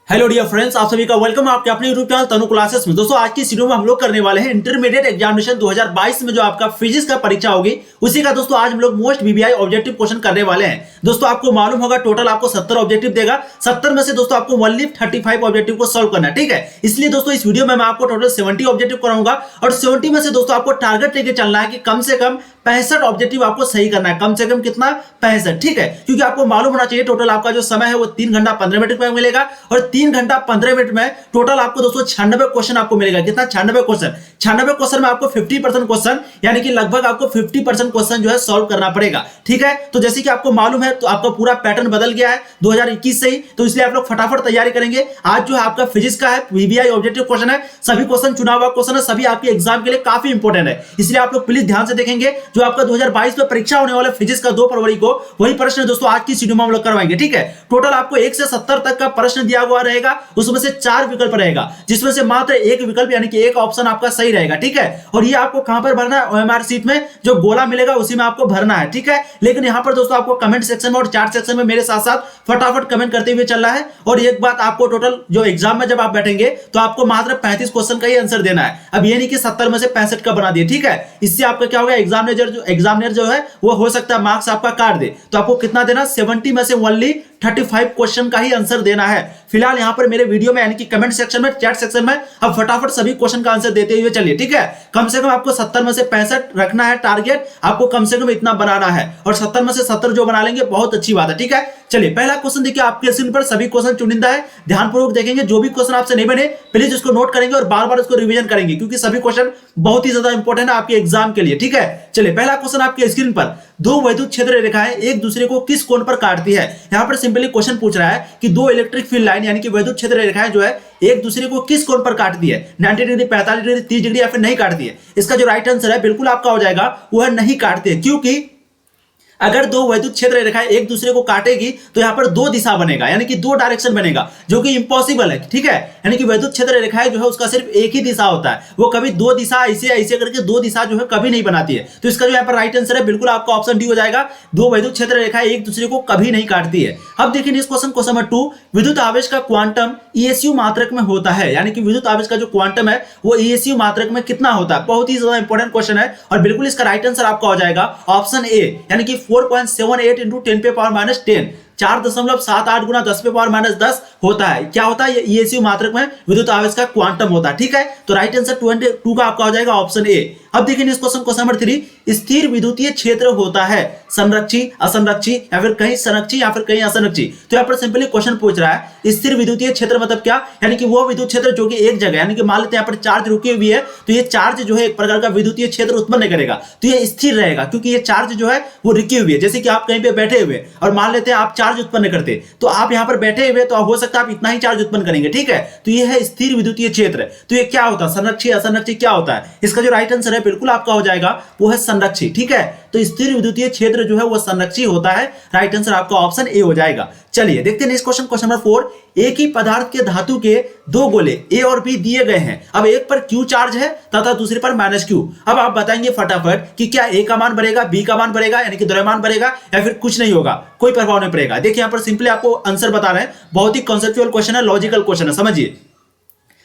Hello dear friends, आप सभी का वेलकम आपके अपने यूट्यूब चैनल तनु क्लासेस में। दोस्तों आज की इस वीडियो में हम लोग करने वाले हैं इंटरमीडिएट एग्जामिनेशन 2022 में जो आपका फिजिक्स का परीक्षा होगी उसी का दोस्तों आज हम लोग मोस्ट वीवीआई ऑब्जेक्टिव क्वेश्चन करने वाले हैं। दोस्तों आपको मालूम होगा टोटल आपको 70 ऑब्जेक्टिव देगा, 70 में से दोस्तों आपको ओनली 35 ऑब्जेक्टिव को सोल्व करना है, ठीक है। इसलिए दोस्तों इस वीडियो में मैं आपको टोटल 70 ऑब्जेक्टिव कराऊंगा और 70 में से दोस्तों आपको टारगेट लेके चलना है कि कम से कम 65 ऑब्जेक्टिव आपको सही करना है। कम से कम कितना? 65, ठीक है। क्योंकि आपको मालूम होना चाहिए टोटल आपका जो समय है वो 3 घंटा 15 मिनट में मिलेगा और 3 घंटा 15 मिनट में टोटल आपको दोस्तों 96 क्वेश्चन आपको मिलेगा। कितना? 96 क्वेश्चन। 96 क्वेश्चन में आपको 50% क्वेश्चन यानी कि लगभग आपको 50% क्वेश्चन जो है सॉल्व करना पड़ेगा, ठीक है। तो जैसे कि आपको मालूम है तो आपका पूरा पैटर्न बदल गया है 2021 से ही, तो इसलिए आप लोग फटाफट तैयारी करेंगे। आज जो है आपका फिजिक्स का है, वीवीआई ऑब्जेक्टिव क्वेश्चन है, सभी क्वेश्चन चुनाव का क्वेश्चन है, सभी आपके एग्जाम के लिए काफी इंपॉर्टेंट है। इसलिए आप लोग प्लीज ध्यान से देखेंगे। जो आपका 2022 में परीक्षा होने वाला फिजिक्स का 2 फरवरी को, वही प्रश्न दोस्तों आज की वीडियो में हम लोग करवाएंगे, ठीक है। टोटल आपको 1 से 70 तक का प्रश्न दिया हुआ रहेगा, उसमें से 4 विकल्प रहेगा, जिसमें से मात्र एक विकल्प यानी कि एक ऑप्शन आपका सही रहेगा, ठीक है। और ये आपको कहां पर भरना है? ओएमआर शीट में जो गोला मिलेगा उसी में आपको भरना है, ठीक है। लेकिन यहां पर दोस्तों आपको कमेंट सेक्शन में और चैट सेक्शन में मेरे साथ साथ फटाफट कमेंट करते हुए चलना है। और एक बात, आपको टोटल जो एग्जाम में जब आप बैठेंगे तो आपको मात्र 35 क्वेश्चन का ही आंसर देना है। अब ये नहीं कि 70 में से 65 का बना दिए, ठीक है। इससे आपका क्या होगा, एग्जामिनर जो है वो हो सकता है मार्क्स आपका काट दे। तो आपको कितना देना? 70 में से ओनली 35 क्वेश्चन का ही आंसर देना है। फिलहाल यहां पर मेरे वीडियो में यानी कि कमेंट सेक्शन में, चैट सेक्शन में अब फटाफट सभी क्वेश्चन का आंसर देते हुए चलिए, ठीक है। कम से कम आपको 70 में से 65 रखना है टारगेट, आपको कम से कम इतना बनाना है और 70 में से 70 जो बना लेंगे बहुत अच्छी बात है, ठीक है। चलिए पहला क्वेश्चन देखिए आपके स्क्रीन पर, सभी क्वेश्चन चुनिंदा है, ध्यानपूर्वक देखेंगे। जो भी क्वेश्चन आपसे नहीं बने प्लीज उसको नोट करेंगे और बार बार उसको रिवीजन करेंगे, क्योंकि सभी क्वेश्चन बहुत ही ज्यादा इंपॉर्टेंट है आपके एग्जाम के लिए, ठीक है। चलिए पहला क्वेश्चन आपके स्क्रीन पर, दो वैद्युत क्षेत्र रेखाएं एक दूसरे को किस कोण पर काटती है। यहां पर सिंपली क्वेश्चन पूछ रहा है कि दो इलेक्ट्रिक फील्ड लाइन यानी कि वैद्युत क्षेत्र रेखाएं जो है एक दूसरे को किस कोण पर काटती है, 90 डिग्री, 45 डिग्री, 30 डिग्री या फिर नहीं काटती है। इसका जो राइट आंसर है बिल्कुल आपका हो जाएगा वो है नहीं काटती है। क्योंकि अगर दो वैद्युत क्षेत्र रेखाएं एक दूसरे को काटेगी तो यहां पर दो दिशा बनेगा यानी कि दो डायरेक्शन बनेगा, जो कि इंपॉसिबल है, ठीक है। यानी कि वैद्युत क्षेत्र रेखाएं जो है उसका सिर्फ एक ही दिशा होता है, वो कभी दो दिशा ऐसे ऐसे करके दो दिशा जो है कभी नहीं बनाती है। तो इसका जो यहां पर राइट आंसर है बिल्कुल आपका ऑप्शन डी हो जाएगा, दो वैद्युत क्षेत्र रेखाएं एक दूसरे को कभी नहीं काटती है। अब देखिए नेक्स्ट क्वेश्चन नंबर 2, विद्युत आवेश का क्वांटम ईएसयू मात्रक में होता है, यानी कि विद्युत आवेश का जो क्वांटम है वो ईएसयू मात्रक में कितना होता है। बहुत ही ज्यादा इंपॉर्टेंट क्वेश्चन है और बिल्कुल इसका राइट आंसर आपका हो जाएगा ऑप्शन ए, यानी कि 4.78 into 10 पे पावर माइनस 10, 4.78 गुना 10 पे पावर माइनस 10 होता है। क्या होता है? ये ईएसयू मात्रक में विद्युत आवेश का क्वांटम होता है, ठीक है। तो राइट आंसर 22 का आपका हो जाएगा ऑप्शन ए। अब देखिए नेक्स्ट क्वेश्चन नंबर 3, स्थिर विद्युतीय क्षेत्र होता है संरक्षी, असंरक्षी या फिर कहीं संरक्षी या फिर कहीं असंरक्षी। तो यहाँ पर सिंपली क्वेश्चन पूछ रहा है स्थिर विद्युतीय क्षेत्र मतलब क्या, यानी कि वो विद्युत क्षेत्र जो कि एक जगह, यानी कि मान लेते हैं यहाँ पर चार्ज रुकी हुई है तो ये चार्ज जो है एक प्रकार का विद्युतीय क्षेत्र उत्पन्न करेगा, तो ये स्थिर रहेगा क्योंकि ये चार्ज जो है वो रुकी हुई है। जैसे कि आप कहीं पे बैठे हुए और मान लेते हैं आप चार्ज उत्पन्न करते, तो आप यहाँ पर बैठे हुए तो हो सकता है आप इतना ही चार्ज उत्पन्न करेंगे, ठीक है। तो ये है स्थिर विद्युतीय क्षेत्र। तो ये क्या होता है? संरक्षी, असंरक्षी क्या होता है? इसका जो राइट आंसर है बिल्कुल आपका हो जाएगा वो है संरक्षी, ठीक है। तो स्थिर विद्युतीय क्षेत्र जो है वो संरक्षी होता है, राइट आंसर आपका ऑप्शन ए हो जाएगा। चलिए देखते हैं नेक्स्ट क्वेश्चन नंबर 4, एक ही पदार्थ के धातु के दो गोले ए और बी दिए गए हैं। अब एक पर क्यू चार्ज है तथा दूसरे पर माइनस क्यू। अब आप बताएंगे फटाफट कि क्या ए का मान बढ़ेगा, बी का मान बढ़ेगा यानी कि द्रव्यमान बढ़ेगा या फिर कुछ नहीं होगा, कोई प्रभाव नहीं पड़ेगा। देखिए यहाँ पर सिंपली आपको आंसर बता रहे हैं, बहुत ही कॉन्सेप्चुअल क्वेश्चन है, लॉजिकल क्वेश्चन है, समझिए।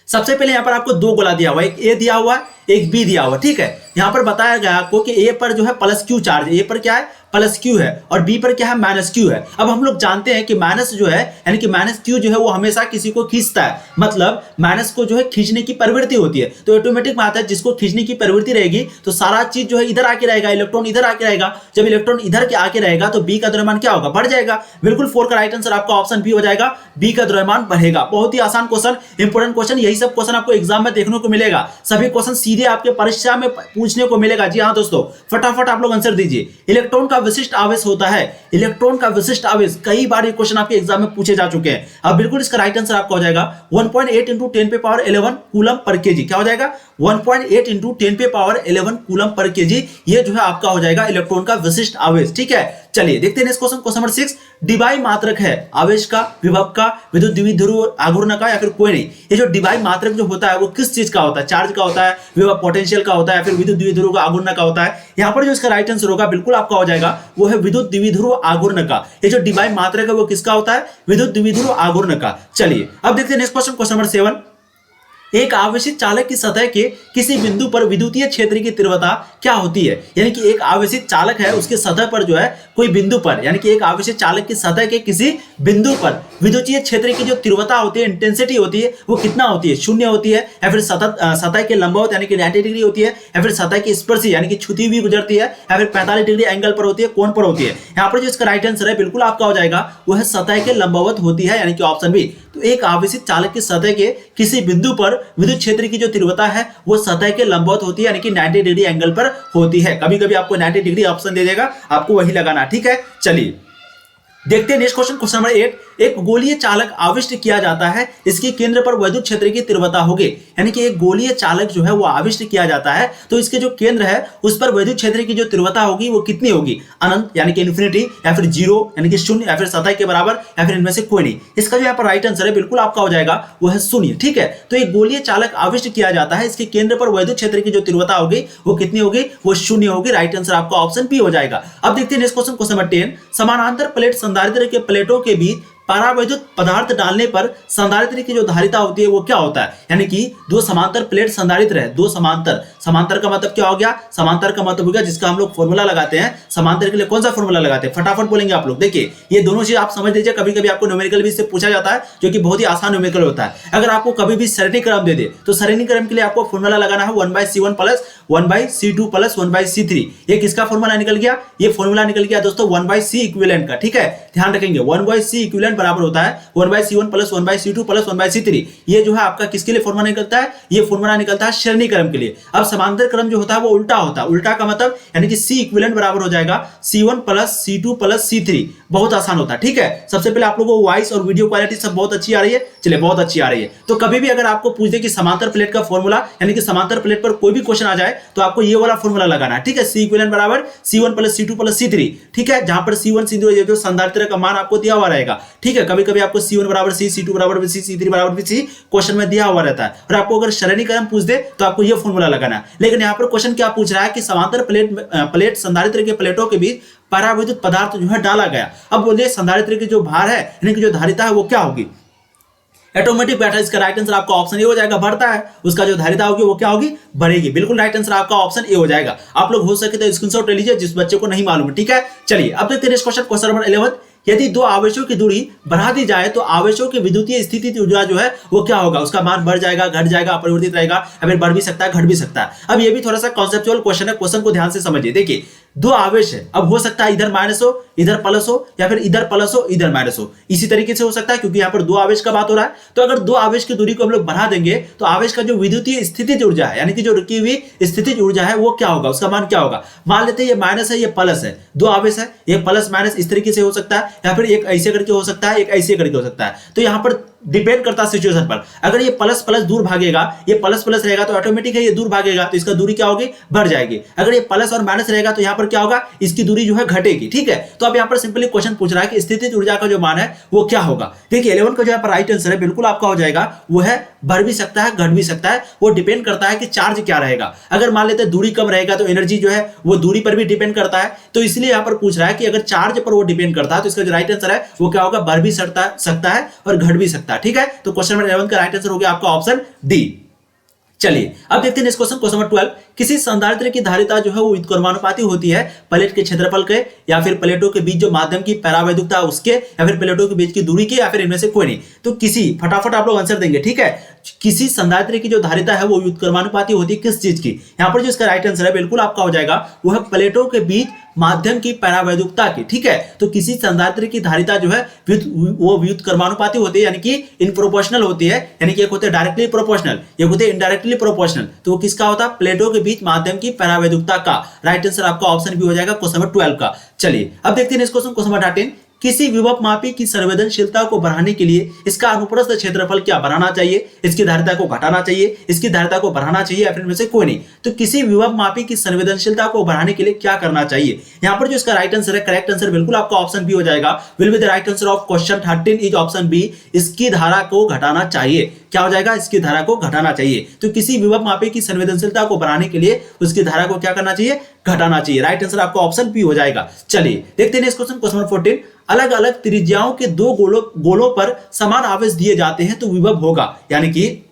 सबसे पहले यहां पर आपको दो गोला दिया हुआ है, एक ए दिया हुआ है एक बी दिया हुआ, ठीक है। यहां पर बताया गया आपको कि ए पर जो है प्लस क्यू चार्ज, ए पर क्या है प्लस क्यू है और बी पर क्या है माइनस क्यू है। अब हम लोग जानते हैं कि माइनस जो है यानी कि माइनस क्यू जो है वो हमेशा किसी को खींचता है, मतलब माइनस को जो है खींचने की प्रवृत्ति होती है। तो ऑटोमेटिक बात है जिसको खींचने की प्रवृत्ति रहेगी तो सारा चीज जो है इधर आके रहेगा, इलेक्ट्रॉन इधर आके रहेगा। जब इलेक्ट्रॉन इधर के आके रहेगा तो बी का द्रव्यमान क्या होगा? बढ़ जाएगा। बिल्कुल 4 का राइट आंसर आपका ऑप्शन बी हो जाएगा, बी का द्रव्यमान बढ़ेगा। बहुत ही आसान क्वेश्चन, इंपोर्टेंट क्वेश्चन, यही सब क्वेश्चन आपको एग्जाम में देखने को मिलेगा। सभी क्वेश्चन सीधे आपके परीक्षा में पूछने को मिलेगा। जी हाँ दोस्तों, फटाफट आप लोग आंसर दीजिए। इलेक्ट्रॉन का विशिष्ट आवेश होता है, इलेक्ट्रॉन का विशिष्ट आवेश, कई बार ये क्वेश्चन आपके एग्जाम में पूछे जा चुके हैं। अब बिल्कुल इसका राइट आंसर आपका हो जाएगा 1.8 into 10 पे पावर 11 कूलम पर केजी। क्या हो जाएगा? 1.8 into 10 पे पावर 11 कूलम पर केजी। ये जो है आपका हो जाएगा इलेक्ट्रॉन का विशिष्ट आवेश, ठीक है। चलिए देखते हैं नेक्स्ट क्वेश्चन नंबर 6। डिबाई मात्रक है आवेश का, विभव का, विद्युत द्विध्रुव आघूर्ण का या फिर कोई नहीं। ये जो डिबाई मात्रक जो होता है वो किस चीज का होता है? चार्ज का होता है, विभव पोटेंशियल का होता है, फिर विद्युत द्विध्रुव आघूर्ण का होता है। यहाँ पर जो इसका राइट आंसर होगा बिल्कुल आपका हो जाएगा वो है विद्युत द्विध्रुव आघूर्ण का। ये जो डिबाई मात्रक है वो किसका होता है? विद्युत द्विध्रुव आघूर्ण का। चलिए अब देखते हैं नेक्स्ट क्वेश्चन नंबर 7। एक आवेशित चालक की सतह के किसी बिंदु पर विद्युतीय क्षेत्र की तीव्रता क्या होती है? यानी कि एक आवेशित चालक है उसके सतह पर जो है कोई बिंदु पर, यानी कि एक आवेशित चालक की सतह के किसी बिंदु पर विद्युतीय क्षेत्र की जो तीव्रता होती है, इंटेंसिटी होती है, वो कितना होती है? 0 होती है या फिर सतह के लंबवत यानी कि 90 डिग्री होती है या फिर सतह की स्पर्शी यानी कि छूती हुई गुजरती है या फिर 45 डिग्री एंगल पर होती है, कोण पर होती है। यहाँ पर जो इसका राइट आंसर है बिल्कुल आपका हो जाएगा वो है सतह के लंबवत होती है, यानी कि ऑप्शन बी। तो एक आवेशित चालक की सतह के किसी बिंदु पर विद्युत क्षेत्र की जो तीव्रता है वो सतह के लंबवत होती है, यानी कि 90 डिग्री एंगल पर होती है। कभी कभी आपको 90 डिग्री ऑप्शन दे देगा, आपको वही लगाना, ठीक है। चलिए देखते हैं नेक्स्ट क्वेश्चन नंबर 8। एक गोलीय चालक आविष्ट किया जाता है, इसके केंद्र पर विद्युत क्षेत्र की तीव्रता होगी। यानी कि एक गोलीय चालक जो है वो आविष्ट किया जाता है तो इसके जो केंद्र है उस पर विद्युत क्षेत्र की जो तीव्रता होगी वो कितनी होगी? अनंत यानी कि इन्फिनिटी, या फिर 0 यानी कि 0, या फिर सतह के बराबर, या फिर इनमें से कोई नहीं। इसका जो यहाँ पर राइट आंसर है बिल्कुल आपका हो जाएगा वो है 0, ठीक है। तो एक गोलीय चालक आविष्ट किया जाता है, इसके केंद्र पर विद्युत क्षेत्र की जो तीव्रता होगी वो कितनी होगी? वो 0 होगी। राइट आंसर आपका ऑप्शन बी हो जाएगा। अब देखते हैं नेक्स्ट क्वेश्चन नंबर 10। समानांतर प्लेट संधारित्र के प्लेटों के बीच परावैद्युत पदार्थ डालने पर संधारित्र की जो धारिता होती है वो क्या होता है? यानी कि दो समांतर प्लेट संधारित्र है, दो समांतर का मतलब क्या हो गया? समांतर का मतलब हो गया जिसका हम लोग फॉर्मूला लगाते हैं। समांतर के लिए कौन सा फॉर्मूला लगाते हैं? फटाफट बोलेंगे आप लोग। देखिए ये दोनों चीज आप समझ लीजिए, कभी कभी आपको न्यूमेरिकल भी इससे पूछा जाता है जो कि बहुत ही आसान न्यूमेरिकल होता है। अगर आपको कभी भी सरणि क्रम दे दे तो सरणि क्रम के लिए आपको फॉर्मूला लगाना है 1/C1 plus 1/C2 plus 1/C3। ये किसका फॉर्मूला निकल गया? ये फॉर्मूला निकल गया दोस्तों 1/C इक्विवेलेंट का, ठीक है। ध्यान रखेंगे 1/C इक्विवेलेंट बराबर होता है 1/C1 plus 1/C2 plus 1/C3। ये जो है आपका किसके लिए फॉर्मूला निकलता है? ये फॉर्मूला निकलता है श्रेणी क्रम के लिए। अब समांतर क्रम जो होता है वो उल्टा होता है। उल्टा का मतलब यानी कि C इक्विवेलेंट बराबर हो जाएगा C1 plus C2 plus C3। बहुत आसान होता है, ठीक है। सबसे पहले आप लोगों को वॉइस और वीडियो क्वालिटी सब बहुत अच्छी आ रही है, चलिए बहुत अच्छी आ रही है। तो कभी भी अगर आपको पूछ दे कि समांतर प्लेट का फॉर्मूला यानी कि समांतर प्लेट पर कोई भी क्वेश्चन आ जाए तो आपको ये वाला फॉर्मूला लगाना है, ठीक है। C इक्विवेलेंट बराबर C1 plus C2 plus C3, ठीक है। जहां पर C1 C2 ये जो संधारित्र का मान आपको दिया हुआ रहेगा, ठीक है। कभी कभी आपको C1 बराबर C, C2 बराबर C, C3 बराबर C क्वेश्चन में दिया हुआ रहता है। और आपको अगर श्रेणी क्रम पूछ दे तो आपको ये फॉर्मूला लगाना है। लेकिन यहाँ पर क्वेश्चन क्या पूछ रहा है कि समांतर प्लेट संधारित्र के प्लेटों के बीच परावैद्युत पदार्थ जो है डाला गया। अब बोलिए संधारित्र की जो भार है यानी कि जो धारिता है वो क्या होगी? ऑटोमेटिक बैठा, इसका राइट आंसर आपका ऑप्शन ए हो जाएगा। बढ़ता है उसका जो धारिता होगी वो क्या होगी? बढ़ेगी। बिल्कुल राइट आंसर आपका ऑप्शन ए हो जाएगा। आप लोग हो सके तो स्क्रीनशॉट ले लीजिए जिस बच्चे को नहीं मालूम है, ठीक है। चलिए अब देखते हैं क्वेश्चन नंबर 11। यदि दो आवेशों की दूरी बढ़ा दी जाए तो आवेशों की विद्युतीय स्थिति ऊर्जा जो है वो क्या होगा? उसका मान बढ़ जाएगा, घट जाएगा, अपरिवर्तित रहेगा, या फिर बढ़ भी सकता है, घट भी सकता है। अब ये भी थोड़ा सा कॉन्सेप्चुअल क्वेश्चन है, क्वेश्चन को ध्यान से समझिए। देखिए दो आवेश है, अब हो सकता है इधर माइनस हो, इधर प्लस हो, या फिर इधर प्लस हो, इधर माइनस हो। इसी तरीके से हो सकता है क्योंकि यहाँ पर दो आवेश का बात हो रहा है। तो अगर दो आवेश की दूरी को हम लोग बढ़ा देंगे तो आवेश का जो विद्युतीय स्थितिज ऊर्जा है यानी कि जो रुकी हुई स्थितिज ऊर्जा है वो क्या होगा? उसका मान क्या होगा? मान लेते हैं ये माइनस है, ये प्लस है, दो आवेश है, ये प्लस माइनस इस तरीके से हो सकता है, या फिर एक ऐसे करके हो सकता है, एक ऐसे करके हो सकता है। तो यहाँ पर डिपेंड करता है सिचुएशन पर। अगर ये प्लस प्लस दूर भागेगा, ये प्लस प्लस रहेगा तो ऑटोमेटिक है ये दूर भागेगा तो इसका दूरी क्या होगी? बढ़ जाएगी। अगर ये प्लस और माइनस रहेगा तो यहाँ पर क्या होगा? इसकी दूरी जो है घटेगी, ठीक है। तो अब यहाँ पर सिंपली क्वेश्चन पूछ रहा है कि स्थितिज ऊर्जा का जो मान है वो क्या होगा? देखिए 11 का जो यहाँ पर राइट आंसर है बिल्कुल आपका हो जाएगा वो है बढ़ भी सकता है, घट भी सकता है। वो डिपेंड करता है कि चार्ज क्या रहेगा। अगर मान लेते हैं दूरी कम रहेगा तो एनर्जी जो है वो दूरी पर भी डिपेंड करता है। तो इसलिए यहाँ पर पूछ रहा है कि अगर चार्ज पर वो डिपेंड करता है तो इसका जो राइट आंसर है वो क्या होगा? बढ़ भी सकता है और घट भी सकता है, ठीक है। तो क्वेश्चन नंबर 11 का राइट आंसर हो गया आपका ऑप्शन डी। चलिए अब देखते हैं इस क्वेश्चन नंबर 12। किसी संधारित्र की धारिता जो है वो व्युत्क्रमानुपाती होती है प्लेट के क्षेत्रफल के, या फिर प्लेटों के बीच जो माध्यम की परावैद्युकता उसके, या फिर प्लेटों के बीच की दूरी के, या फिर इनमें से कोई नहीं। तो किसी, फटाफट आप लोग आंसर देंगे, ठीक है। किसी संधारित्र की जो धारिता है वो व्युत्क्रमानुपाती होती है किस चीज की? यहाँ पर जो इसका राइट आंसर है बिल्कुल आपका हो जाएगा वो है प्लेटों के बीच माध्यम की परावैद्युकता की, ठीक है। तो किसी संधारित्र की धारिता जो है वो व्युत्क्रमानुपाती होती है यानी कि इन प्रोपोर्शनल होती है। यानी कि एक होते हैं डायरेक्टली प्रोपोर्शनल, एक होते हैं इनडायरेक्टली प्रोपोर्शनल। तो वो किसका होता है? प्लेटों के बीच माध्यम की परावैद्युकता का। राइट आंसर आपका ऑप्शन भी हो जाएगा क्वेश्चन नंबर 12 का। चलिए अब देखते हैं इस क्वेश्चन नंबर 13। किसी विभव मापी की संवेदनशीलता को बढ़ाने के लिए इसका अनुप्रस्थ क्षेत्रफल क्या बढ़ाना चाहिए, इसकी धारिता को घटाना चाहिए, इसकी धारिता को बढ़ाना चाहिए, या फिर इनमें से कोई नहीं। तो किसी विभव मापी की संवेदनशीलता को बढ़ाने के लिए क्या करना चाहिए। यहाँ पर जो इसका राइट आंसर है, करेक्ट आंसर बिल्कुल आपका ऑप्शन बी हो जाएगा। Will be the right answer of question 13 is option B, इसकी धारा को घटाना चाहिए। क्या हो जाएगा, इसकी धारा को घटाना चाहिए। तो किसी विभव मापी की संवेदनशीलता को बढ़ाने के लिए उसकी धारा को क्या करना चाहिए, घटाना चाहिए। राइट आंसर आपका ऑप्शन बी हो जाएगा। चलिए देखते हैं इस क्वेश्चन नंबर 14। अलग अलग त्रिज्याओं के दो गोलों पर समान आवेश दिए जाते हैं तो विभव होगा, यानी कि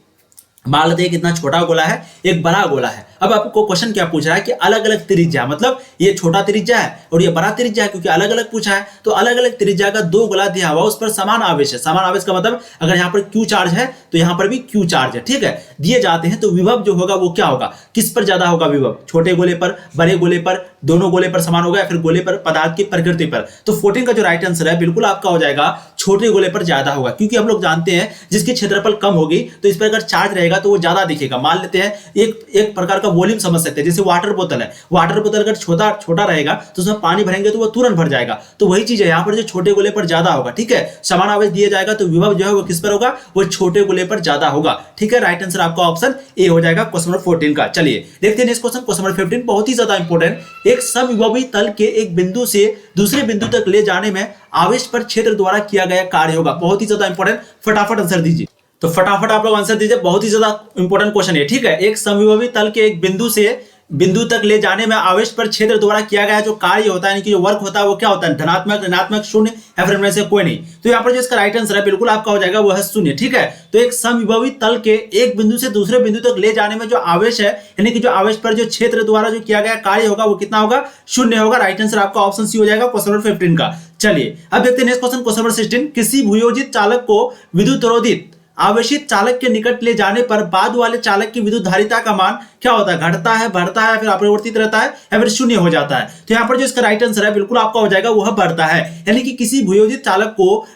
मान लेते हैं कितना छोटा गोला है, एक बड़ा गोला है। अब आपको क्वेश्चन क्या पूछ रहा है कि अलग अलग त्रिज्या, मतलब ये छोटा त्रिज्या है और ये बड़ा त्रिज्या है, क्योंकि अलग अलग पूछा है। तो अलग अलग त्रिज्या का दो गोला दिया हुआ, उस पर समान आवेश है। समान आवेश का मतलब अगर यहाँ पर क्यू चार्ज है तो यहाँ पर भी क्यू चार्ज है, ठीक है, दिए जाते हैं। तो विभव जो होगा वो क्या होगा, किस पर ज्यादा होगा विभव, छोटे गोले पर, बड़े गोले पर, दोनों गोले पर समान होगा, या फिर गोले पर, पदार्थ की प्रकृति पर। तो 14 का जो राइट आंसर है बिल्कुल आपका हो जाएगा छोटे गोले पर ज्यादा होगा, क्योंकि हम लोग जानते हैं जिसकी क्षेत्रफल कम होगी तो इस पर अगर चार्ज रहेगा तो वो ज्यादा दिखेगा। मान लेते हैं एक प्रकार का वॉल्यूम समझ सकते हैं, जैसे वाटर बोतल है। वाटर बोतल अगर छोटा रहेगा तो उसमें पानी भरेंगे तो वो तुरंत भर जाएगा। तो वही चीज है, यहाँ पर जो छोटे गोले पर ज्यादा होगा, ठीक है, समान आवेश दिया जाएगा तो विभव जो है वो किस पर होगा, वो छोटे गोले पर ज्यादा होगा, ठीक है। राइट आंसर आपका ऑप्शन ए हो जाएगा क्वेश्चन नंबर 14 का। चलिए देखते हैं नेक्स्ट क्वेश्चन, क्वेश्चन नंबर 15, बहुत ही ज्यादा इंपॉर्टेंट। एक समविभवी तल के एक बिंदु से दूसरे बिंदु तक ले जाने में आवेश पर क्षेत्र द्वारा किया गया कार्य होगा। बहुत ही ज्यादा इंपॉर्टेंट, फटाफट आंसर दीजिए। तो फटाफट आप लोग आंसर दीजिए, बहुत ही ज्यादा इंपॉर्टेंट क्वेश्चन है, ठीक है। एक समविभवी तल के एक बिंदु से बिंदु तक ले जाने में आवेश पर क्षेत्र द्वारा किया गया जो कार्य होता है, यानी कि जो वर्क होता है वो क्या होता है, धनात्मक, ऋणात्मक, शून्य, या फिर इनमें से कोई नहीं। तो यहाँ पर जो इसका राइट आंसर है बिल्कुल आपका हो जाएगा वो है शून्य, ठीक है। तो एक समविभवी तल के एक बिंदु से दूसरे बिंदु तक ले जाने में जो आवेश है, यानी कि जो आवेश पर जो क्षेत्र द्वारा जो किया गया कार्य होगा वो कितना होगा, शून्य होगा। राइट आंसर आपका ऑप्शन सी हो जाएगा क्वेश्चन नंबर 15 का। चलिए अब देखते हैं नेक्स्ट क्वेश्चन, क्वेश्चन नंबर 16। किसी भूयोजित चालक को विद्युत रोधित आवेशित चालक के निकट ले जाने पर बाद वाले चालक की विद्युत धारिता का मान क्या होता है, घटता है, बढ़ता है, फिर अपरिवर्तित रहता है, या फिर शून्य हो जाता है। तो यहाँ पर जो इसका राइट आंसर है बिल्कुल आपका हो जाएगा वह बढ़ता है, यानी कि किसी भूयोजित चालक को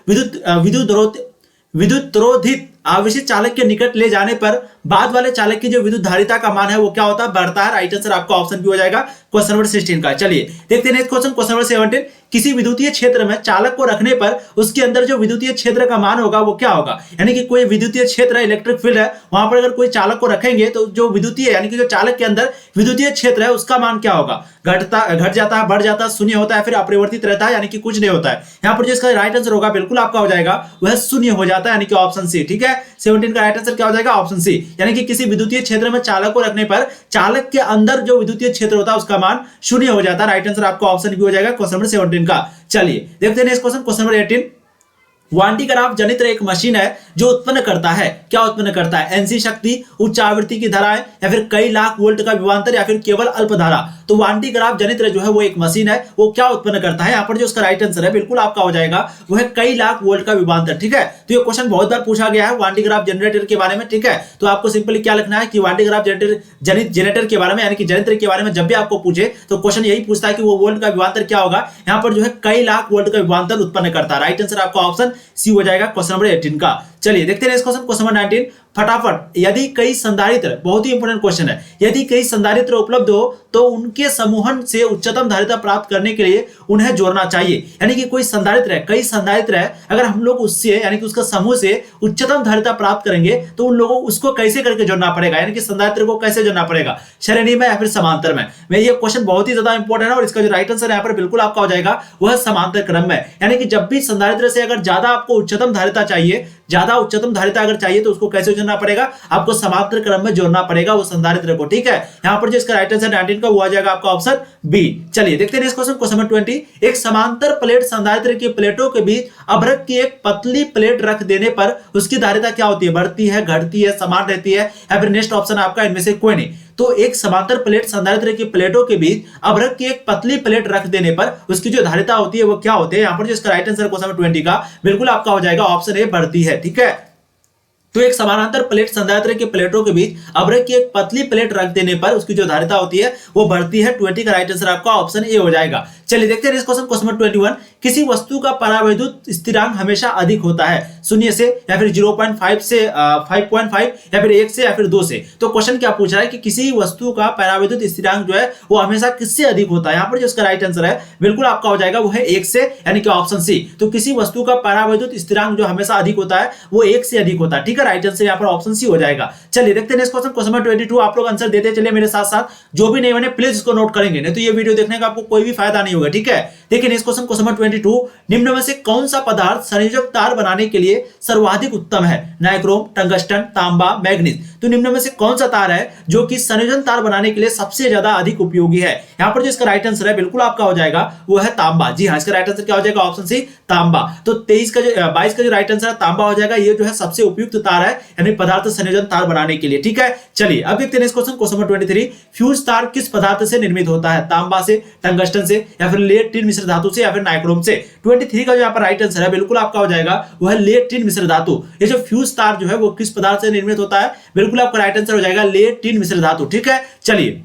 विद्युत रोधित आवेशित चालक के निकट ले जाने पर बाद वाले चालक की जो विद्युत धारिता का मान है वो क्या होता है, बढ़ता है। राइट आंसर आपका ऑप्शन भी हो जाएगा क्वेश्चन नंबर 16 का। चलिए देखते हैं नेक्स्ट क्वेश्चन, क्वेश्चन नंबर 17। किसी विद्युतीय क्षेत्र में चालक को रखने पर उसके अंदर जो विद्युतीय क्षेत्र का मान होगा वो क्या होगा, यानी कि कोई विद्युतीय क्षेत्र है, इलेक्ट्रिक फील्ड है, वहां पर अगर कोई चालक को रखेंगे तो जो विद्युतीय, यानी कि जो चालक के अंदर विद्युतीय क्षेत्र है उसका मान क्या होगा, घट जाता है, बढ़ जाता है, शून्य होता है, फिर अपरिवर्तित रहता है, यानी कि कुछ नहीं होता है। यहाँ पर जो इसका राइट आंसर होगा बिल्कुल आपका हो जाएगा वह शून्य हो जाता है, यानी कि ऑप्शन सी, ठीक है। 17 का राइट आंसर क्या हो जाएगा, ऑप्शन सी, यानी कि किसी विद्युतीय क्षेत्र में चालक को रखने पर चालक के अंदर जो विद्युतीय क्षेत्र होता है उसका मान शून्य हो जाता है। राइट आंसर आपका ऑप्शन बी हो जाएगा क्वेश्चन नंबर 17 का। चलिए देखते हैं next question, question number 18। Van de Graaff जनित्र एक मशीन है जो उत्पन्न करता है, क्या उत्पन्न करता है, एनसी शक्ति, उच्च आवृत्ति की धाराएं, या फिर कई लाख वोल्ट का विभवांतर, या फिर केवल अल्प धारा। तो वांटी ग्राफ जनित्र जो है वो एक मशीन है, वो क्या उत्पन्न करता है। यहाँ पर जो उसका राइट आंसर है बिल्कुल आपका हो जाएगा वो है कई लाख वोल्ट का विभवांतर, ठीक है। तो ये क्वेश्चन बहुत बार पूछा गया है वांटी ग्राफ जनरेटर के बारे में, ठीक है। तो आपको सिंपली क्या लिखना है कि वांटी ग्राफ जनरेटर के बारे में, यानी कि जनित्र के बारे में जब भी आपको पूछे तो क्वेश्चन यही पूछता है कि वो वोल्ट का विभवांतर क्या होगा। यहाँ पर जो है कई लाख वोल्ट का विभवांतर उत्पन्न करता है। राइट आंसर आपका ऑप्शन सी हो जाएगा क्वेश्चन नंबर 18 का। चलिए देखते हैं इस क्वेश्चन, क्वेश्चन नंबर 19। फटाफट, यदि कई संधारित्र, बहुत ही इंपॉर्टेंट क्वेश्चन है, यदि कई संधारित्र उपलब्ध हो तो उनके समूहन से उच्चतम धारिता प्राप्त करने के लिए उन्हें जोड़ना चाहिए। यानी कि कोई संधारित्र है, कई संधारित्र है, अगर हम लोग उससे, यानी कि उसका समूह से उच्चतम धारिता प्राप्त करेंगे तो उन लोगों उसको कैसे करके जोड़ना पड़ेगा, यानी कि संधारित्र को कैसे जोड़ना पड़ेगा, श्रेणी में या फिर समांतर में। ये क्वेश्चन बहुत ही ज्यादा इंपॉर्टेंट है और इसका जो राइट आंसर यहाँ पर बिल्कुल आपका हो जाएगा वह समांतर क्रम में। यानी कि जब भी संधारित्र से अगर ज्यादा आपको उच्चतम धारिता चाहिए, ज्यादा उच्चतम धारिता अगर चाहिए तो उसको कैसे जोड़ना पड़ेगा, आपको समांतर क्रम में जोड़ना पड़ेगा वो संधारित्र को, ठीक है। यहाँ पर जो इसका राइट आंसर 19 का हुआ जाएगा आपका ऑप्शन बी। चलिए देखते हैं इस क्वेश्चन, क्वेश्चन नंबर 20। एक समांतर प्लेट संधारित्र की प्लेटों के बीच अभ्रक की एक पतली प्लेट रख देने पर उसकी धारिता क्या होती है, बढ़ती है, घटती है, समान रहती है, या फिर नेक्स्ट ऑप्शन आपका इनमें से कोई नहीं। तो एक समांतर प्लेट संधारित्र की प्लेटों के बीच अभ्रक की एक पतली प्लेट रख देने पर उसकी जो धारिता होती है वो क्या होती है। यहाँ पर जो इसका राइट आंसर क्वेश्चन नंबर 20 का बिल्कुल आपका हो जाएगा ऑप्शन ए, बढ़ती है, ठीक है। तो एक समानांतर प्लेट संधारित्र की प्लेटों के बीच अभ्रक की एक पतली प्लेट रख देने पर उसकी जो धारिता होती है वो बढ़ती है। 20 का राइट आंसर आपका ऑप्शन ए हो जाएगा। चलिए देखते हैं इस क्वेश्चन, क्वेश्चन नंबर 21। किसी वस्तु का परावैद्युत स्थिरांक हमेशा अधिक होता है, 0 से या फिर 0.5 से 5.5 या फिर 1 से या फिर 2 से। तो क्वेश्चन क्या पूछ रहा है कि किसी वस्तु का परावैद्युत स्थिरांक जो है वो हमेशा किससे अधिक होता है। यहाँ पर जो इसका राइट आंसर है बिल्कुल आपका हो जाएगा वो है 1 से, यानी कि ऑप्शन सी। तो किसी वस्तु का परावैद्युत स्थिरांक जो हमेशा अधिक होता है वो 1 से अधिक होता है, ठीक है। राइट आंसर यहाँ पर ऑप्शन सी हो जाएगा। चलिए देखते हैं नेक्स्ट क्वेश्चन, क्वेश्चन नंबर 22। आप लोग आंसर देते चलिए मेरे साथ साथ, जो भी नहीं बने प्लीज इसको नोट करेंगे, नहीं तो ये वीडियो देखने का आपको कोई भी फायदा नहीं होगा, ठीक है। देखिए नेक्स्ट क्वेश्चन, क्वेश्चन नंबर 22। निम्न में से कौन सा पदार्थ संयोजक तार बनाने के लिए सर्वाधिक उत्तम है? नाइक्रोम, टंगस्टन, तांबा, मैग्नीज। तो निम्न में से कौन सा तार है जो कि संयोजन तार बनाने के लिए सबसे ज्यादा अधिक उपयोगी है? यहाँ पर जो इसका राइट आंसर है बिल्कुल आपका हो जाएगा वो है तांबा। जी हाँ, इसका राइट आंसर क्या हो जाएगा? ऑप्शन सी तांबा। तो 22 का जो राइट आंसर है तांबा हो जाएगा। ये जो है सबसे उपयुक्त तार है, यानी पदार्थ संयोजन तार बनाने के लिए, ठीक है। चलिए अब देखते हैं क्वेश्चन, क्वेश्चन नंबर 23। फ्यूज तार किस पदार्थ से निर्मित होता है? तांबा से, टंगस्टन से, या फिर लेड टिन मिश्र धातु से, या फिर नाइक्रोम से। 23 का जो यहाँ पर राइट आंसर है बिल्कुल आपका हो जाएगा वो है लेड टिन मिश्र धातु। ये जो फ्यूज तार जो है वो किस पदार्थ से निर्मित होता है? बिल्कुल आपका राइट आंसर हो जाएगा लेड टिन मिश्र धातु, ठीक है। चलिए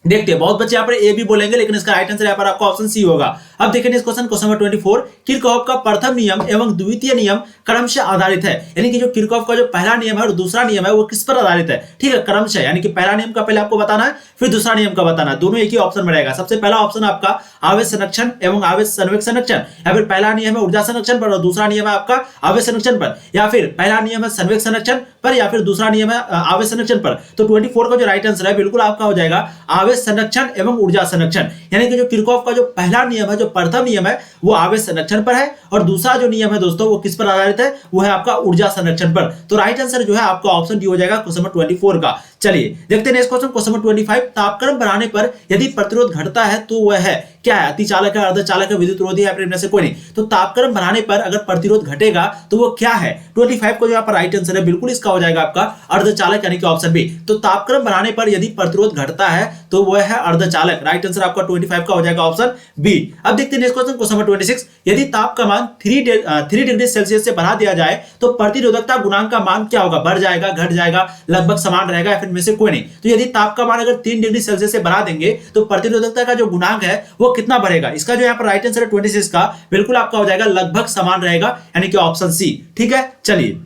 देखते हैं, बहुत बच्चे यहाँ पर ए भी बोलेंगे लेकिन इसका राइट आंसर यहाँ पर आपका ऑप्शन सी होगा। अब देखिए इस क्वेश्चन, क्वेश्चन नंबर 24। किरचॉफ का प्रथम नियम एवं द्वितीय नियम क्रम से आधारित है, यानी कि जो किरचॉफ का जो पहला नियम है और दूसरा नियम है वो किस पर आधारित है? ठीक है, क्रम से, यानी कि पहला नियम का पहले आपको बताना है फिर दूसरा नियम का बताना है। दोनों एक ही ऑप्शन में रहेगा। सबसे पहला ऑप्शन आपका आवेश संरक्षण एवं आवेश संवेग संरक्षण, या फिर पहला नियम है ऊर्जा संरक्षण पर और दूसरा नियम है आपका आवेश संरक्षण पर, या फिर पहला नियम है संवेग संरक्षण पर या फिर दूसरा नियम है आवेश संरक्षण पर। तो 24 का जो राइट आंसर है बिल्कुल आपका हो जाएगा आवेश संरक्षण एवं ऊर्जा संरक्षण, यानी कि जो किरचॉफ का जो पहला नियम है, जो प्रथम नियम है वो आवेश संरक्षण पर है और दूसरा जो नियम है दोस्तों वो किस पर आधारित है? वो है आपका ऊर्जा संरक्षण पर। तो राइट आंसर जो है आपका ऑप्शन डी हो जाएगा क्वेश्चन नंबर 24 का। चलिए देखते हैं नेक्स्ट क्वेश्चन, क्वेश्चन नंबर 25। तापक्रम बढ़ाने पर यदि प्रतिरोध घटता है तो वह है क्या है? अतिचालक है, अर्धचालक है, विद्युत रोधी है, फिर इनमें से कोई नहीं। तो तापक्रम बढ़ाने पर अगर प्रतिरोध घटेगा तो वो क्या है? 25 को जो यहाँ पर राइट आंसर है बिल्कुल इसका हो जाएगा आपका अर्धचालक, यानी कि ऑप्शन बी। तो तापक्रम बढ़ाने पर यदि प्रतिरोध घटता है तो वह है अर्धचालक। राइट आंसर आपका 25 का हो जाएगा ऑप्शन बी। अब देखते हैं नेक्स्ट क्वेश्चन, क्वेश्चन नंबर 26। यदि ताप का मान 3 डिग्री सेल्सियस से बढ़ा दिया जाए तो प्रतिरोधकता गुणांक का मान क्या होगा? बढ़ जाएगा, घट जाएगा, लगभग समान रहेगा, या फिर इनमें से कोई नहीं। तो यदि ताप का मान अगर 3 डिग्री सेल्सियस से बढ़ा देंगे तो प्रतिरोधकता का जो गुणांक है वो कितना बढ़ेगा? इसका जो यहाँ पर राइट आंसर है 26 का बिल्कुल आपका हो जाएगा लगभग समान रहेगा, यानी कि ऑप्शन सी, ठीक है। चलिए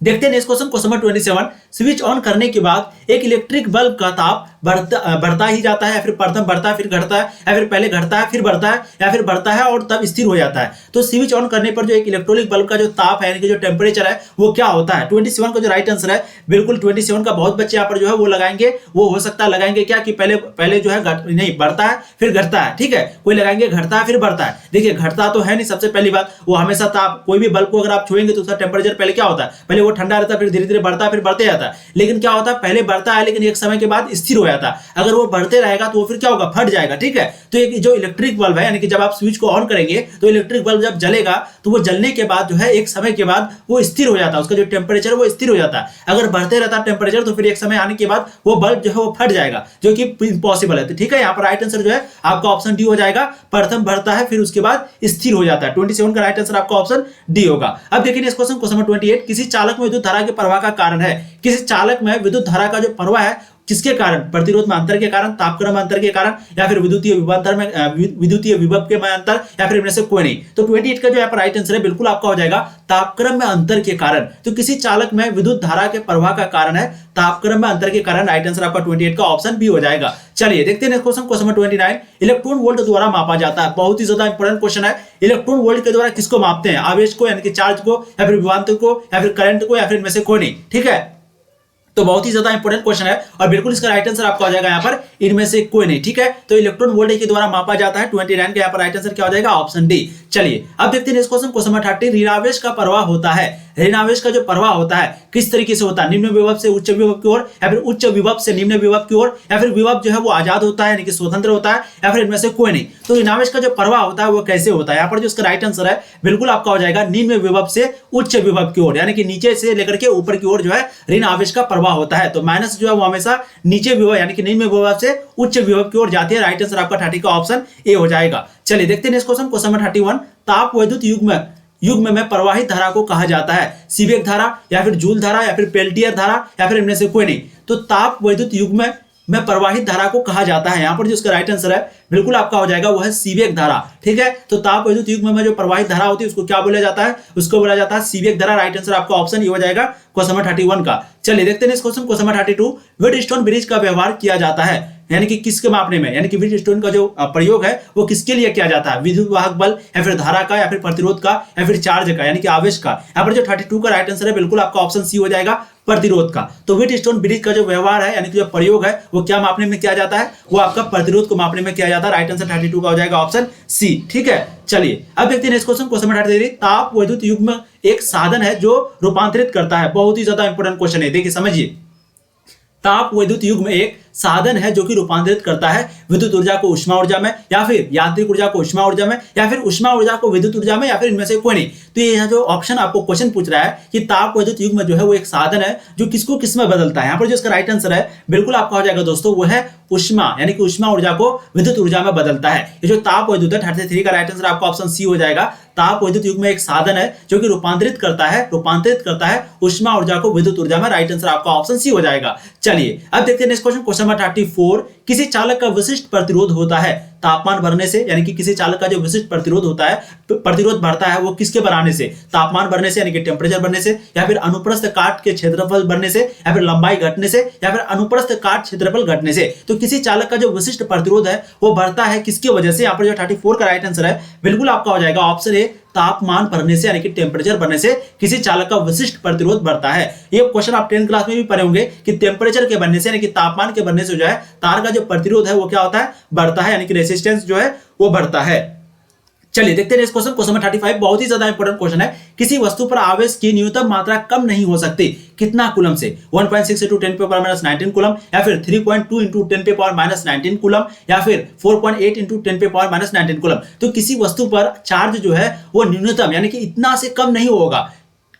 देखते हैं next question, question number 27। Switch on करने के बाद एक इलेक्ट्रिक बल्ब का ताप बढ़ता ही जाता है, या फिर प्रथम बढ़ता है फिर घटता है, या फिर पहले घटता है फिर बढ़ता है, या फिर बढ़ता है और तब स्थिर हो जाता है। तो स्विच ऑन करने पर जो एक इलेक्ट्रॉनिक बल्ब का जो ताप है, यानी कि जो टेम्परेचर है वो क्या होता है? 27 का जो राइट आंसर है बिल्कुल 27 का बहुत बच्चे यहाँ पर जो है वो लगाएंगे, वो हो सकता है लगाएंगे क्या कि पहले जो है नहीं बढ़ता है फिर घटता है, ठीक है। कोई लगाएंगे घटता है फिर बढ़ता है। देखिए घटता तो है नहीं, सबसे पहली बात वो हमेशा ताप, कोई भी बल्ब को अगर आप छुएंगे तो उसका टेम्परेचर पहले क्या होता है? पहले वो ठंडा रहता है फिर धीरे धीरे बढ़ता है फिर बढ़ते जाता है। लेकिन क्या होता है? पहले बढ़ता है लेकिन एक समय के बाद स्थिर हो जाता है। अगर वो बढ़ते रहेगा तो वो फिर क्या होगा? फट जाएगा, ठीक है। तो एक जो इलेक्ट्रिक बल्ब है, यानी कि जब आप स्विच को ऑन करेंगे तो इलेक्ट्रिक बल्ब जब जलेगा तो वो जलने के बाद जो है एक समय के बाद वो स्थिर हो जाता है, उसका जो टेम्परेचर वो स्थिर हो जाता है। अगर बढ़ते रहता है टेम्परेचर तो फिर एक समय आने के बाद वो बल्ब जो है वो फट जाएगा, जो कि इम्पॉसिबल है। तो ठीक है, यहाँ पर राइट आंसर जो है आपका ऑप्शन डी हो जाएगा। प्रथम बढ़ता है फिर उसके बाद स्थिर हो जाता है। 27 का राइट आंसर आपका ऑप्शन डी होगा। अब देखिए इस क्वेश्चन, क्वेश्चन नंबर 28। किसी चालक में विद्युत धारा के प्रवाह का कारण है, किसी चालक में विद्युत धारा का जो प्रवाह है किसके कारण? प्रतिरोध में अंतर के कारण, तापक्रम में अंतर के कारण, या फिर विद्युतीय विभवांतर में विद्युतीय विभव के में अंतर, या फिर इनमें से कोई नहीं। तो 28 का जो यहाँ पर राइट आंसर है बिल्कुल आपका हो जाएगा तापक्रम में अंतर के कारण। तो किसी चालक में विद्युत धारा के प्रवाह का कारण है तापक्रम में अंतर के कारण। राइट आंसर आपका 28 का ऑप्शन बी हो जाएगा। चलिए देखते हैं question, question number 29। Electron volt द्वारा मापा जाता है, बहुत ही ज्यादा इंपॉर्टेंट क्वेश्चन है। इलेक्ट्रॉन वोल्ट के द्वारा किसको मापते हैं? आवेश को, यानी कि चार्ज को, या फिर विभवांतर को, या फिर करंट को, या फिर इनमें से कोई नहीं, ठीक है। तो बहुत ही ज्यादा इंपॉर्टेंट क्वेश्चन है और बिल्कुल इसका राइट आंसर आपका हो जाएगा यहाँ पर इनमें से कोई नहीं, ठीक है। तो इलेक्ट्रॉन वोल्ट के द्वारा मापा जाता है। 29 का यहाँ पर राइट आंसर क्या हो जाएगा? Option D. चलिए अब देखते हैं इस क्वेश्चन, क्वेश्चन नंबर 30। ऋणावेश का प्रवाह होता है, ऋणावेश का जो प्रवाह होता है किस तरीके से होता है? निम्न विभव से उच्च विभव की ओर, या फिर उच्च विभव से निम्न विभव की ओर, या फिर विभव जो है वो आजाद होता है, यानी कि स्वतंत्र होता है, या फिर इनमें से कोई नहीं। तो ऋणावेश का जो प्रवाह होता है वो कैसे होता है? यहाँ पर जो इसका राइट आंसर है बिल्कुल आपका हो जाएगा निम्न विभव से उच्च विभव की ओर, यानी कि नीचे से लेकर के ऊपर की ओर जो है ऋण आवेश का प्रवाह होता है। तो माइनस जो है वो हमेशा नीचे विभव, यानी कि निम्न विभव से उच्च विभव की ओर जाती है। राइट आंसर आपका 30 का ऑप्शन ए हो जाएगा। चलिए देखते हैं नेक्स्ट क्वेश्चन, क्वेश्चन नंबर 31। ताप वैद्युत युग्म में प्रवाहित धारा को कहा जाता है? सीबेक धारा, या फिर जूल धारा, या फिर पेल्टियर धारा, या फिर इनमें से कोई नहीं। तो ताप वैद्युत युग्म में प्रवाहित धारा को कहा जाता है? यहाँ पर जो इसका राइट आंसर है बिल्कुल आपका हो जाएगा वो है सीवेक धारा। ठीक है, तो ताप वैद्युत युग्म में जो प्रवाहित धारा होती है उसको क्या बोला जाता है? उसको बोला जाता है सीवेक धारा। राइट आंसर आपका ऑप्शन ये हो जाएगा क्वेश्चन नंबर 31 का। चलिए देखते हैं इस क्वेश्चन नंबर 32। व्हीटस्टोन ब्रिज का व्यवहार किया जाता है यानी कि किसके मापने में, यानी कि व्हीटस्टोन का जो प्रयोग है वो किसके लिए किया जाता है? विद्युत वाहक बल या फिर धारा का या फिर प्रतिरोध का या फिर चार्ज का यानी कि आवेश का। यहाँ पर जो 32 का राइट आंसर है बिल्कुल आपका ऑप्शन सी हो जाएगा प्रतिरोध का। तो व्हीटस्टोन ब्रिज का जो व्यवहार है यानी कि जो प्रयोग है वो क्या मापने में किया जाता है? वो आपका प्रतिरोध को मापने में किया जाता है। राइट आंसर 32 का हो जाएगा ऑप्शन सी। ठीक है, चलिए अब देखते हैं इस क्वेश्चन नंबर 33। ताप वैद्युत युग्म एक साधन है जो रूपांतरित करता है। बहुत ही ज्यादा इंपॉर्टेंट क्वेश्चन है, देखिए समझिए। ताप वैद्युत युग्म एक साधन है जो कि रूपांतरित करता है विद्युत ऊर्जा को उष्मा ऊर्जा में या फिर यांत्रिक ऊर्जा को उष्मा ऊर्जा में या फिर उष्मा ऊर्जा को विद्युत ऊर्जा में या फिर इनमें से कोई नहीं। तो ये जो ऑप्शन आपको क्वेश्चन पूछ रहा है कि ताप वैद्युत युग्म जो है वो एक साधन है जो किसको किस में बदलता है। यहाँ पर जो इसका राइट आंसर है बिल्कुल आपका हो जाएगा दोस्तों वो है उष्मा, यानी कि उष्मा ऊर्जा को विद्युत ऊर्जा में बदलता है। ये जो ताप वैद्युत है 33 का राइट आंसर आपका ऑप्शन सी हो जाएगा। ताप वैद्युत युग्म एक साधन है जो कि रूपांतरित करता है उष्मा ऊर्जा को विद्युत ऊर्जा में। राइट आंसर आपका ऑप्शन सी हो जाएगा। चलिए अब देखते हैं नेक्स्ट क्वेश्चन नंबर 34। किसी चालक का विशिष्ट प्रतिरोध होता है तापमान बढ़ने से, यानी कि किसी चालक का जो विशिष्ट प्रतिरोध होता है, प्रतिरोध बढ़ता है वो किसके बढ़ाने से? तापमान बढ़ने से यानी कि टेम्परेचर बढ़ने से, या फिर अनुप्रस्थ काट के क्षेत्रफल बढ़ने से, या फिर लंबाई घटने से, या फिर अनुप्रस्थ काट क्षेत्रफल घटने से। तो किसी चालक का जो विशिष्ट प्रतिरोध है वो बढ़ता है किसकी वजह से? यहाँ पर जो 34 का राइट आंसर है बिल्कुल आपका हो जाएगा ऑप्शन ए, तापमान बढ़ने से यानी कि टेम्परेचर बढ़ने से किसी चालक का विशिष्ट प्रतिरोध बढ़ता है। ये क्वेश्चन आप 10th क्लास में भी पढ़े होंगे कि टेम्परेचर के बढ़ने से यानी कि तापमान के बढ़ने से जो है तार का जो प्रतिरोध है वो क्या होता है? बढ़ता है, यानी कि रेजिस्टेंस जो है वो बढ़ता है। चलिए देखते हैं इस क्वेश्चन नंबर 35। बहुत ही ज्यादा इंपॉर्टेंट क्वेश्चन है। किसी वस्तु पर आवेश की न्यूनतम मात्रा कम नहीं हो सकती, कितना कूलम से? 1.6 × 10⁻⁻19 कूलम, या फिर 3.2 × 10⁻⁻19 कूलम, या फिर 4.8 × 10⁻⁻19 कूलम। तो किसी वस्तु पर चार्ज जो है वो न्यूनतम यानी कि इतना से कम नहीं होगा,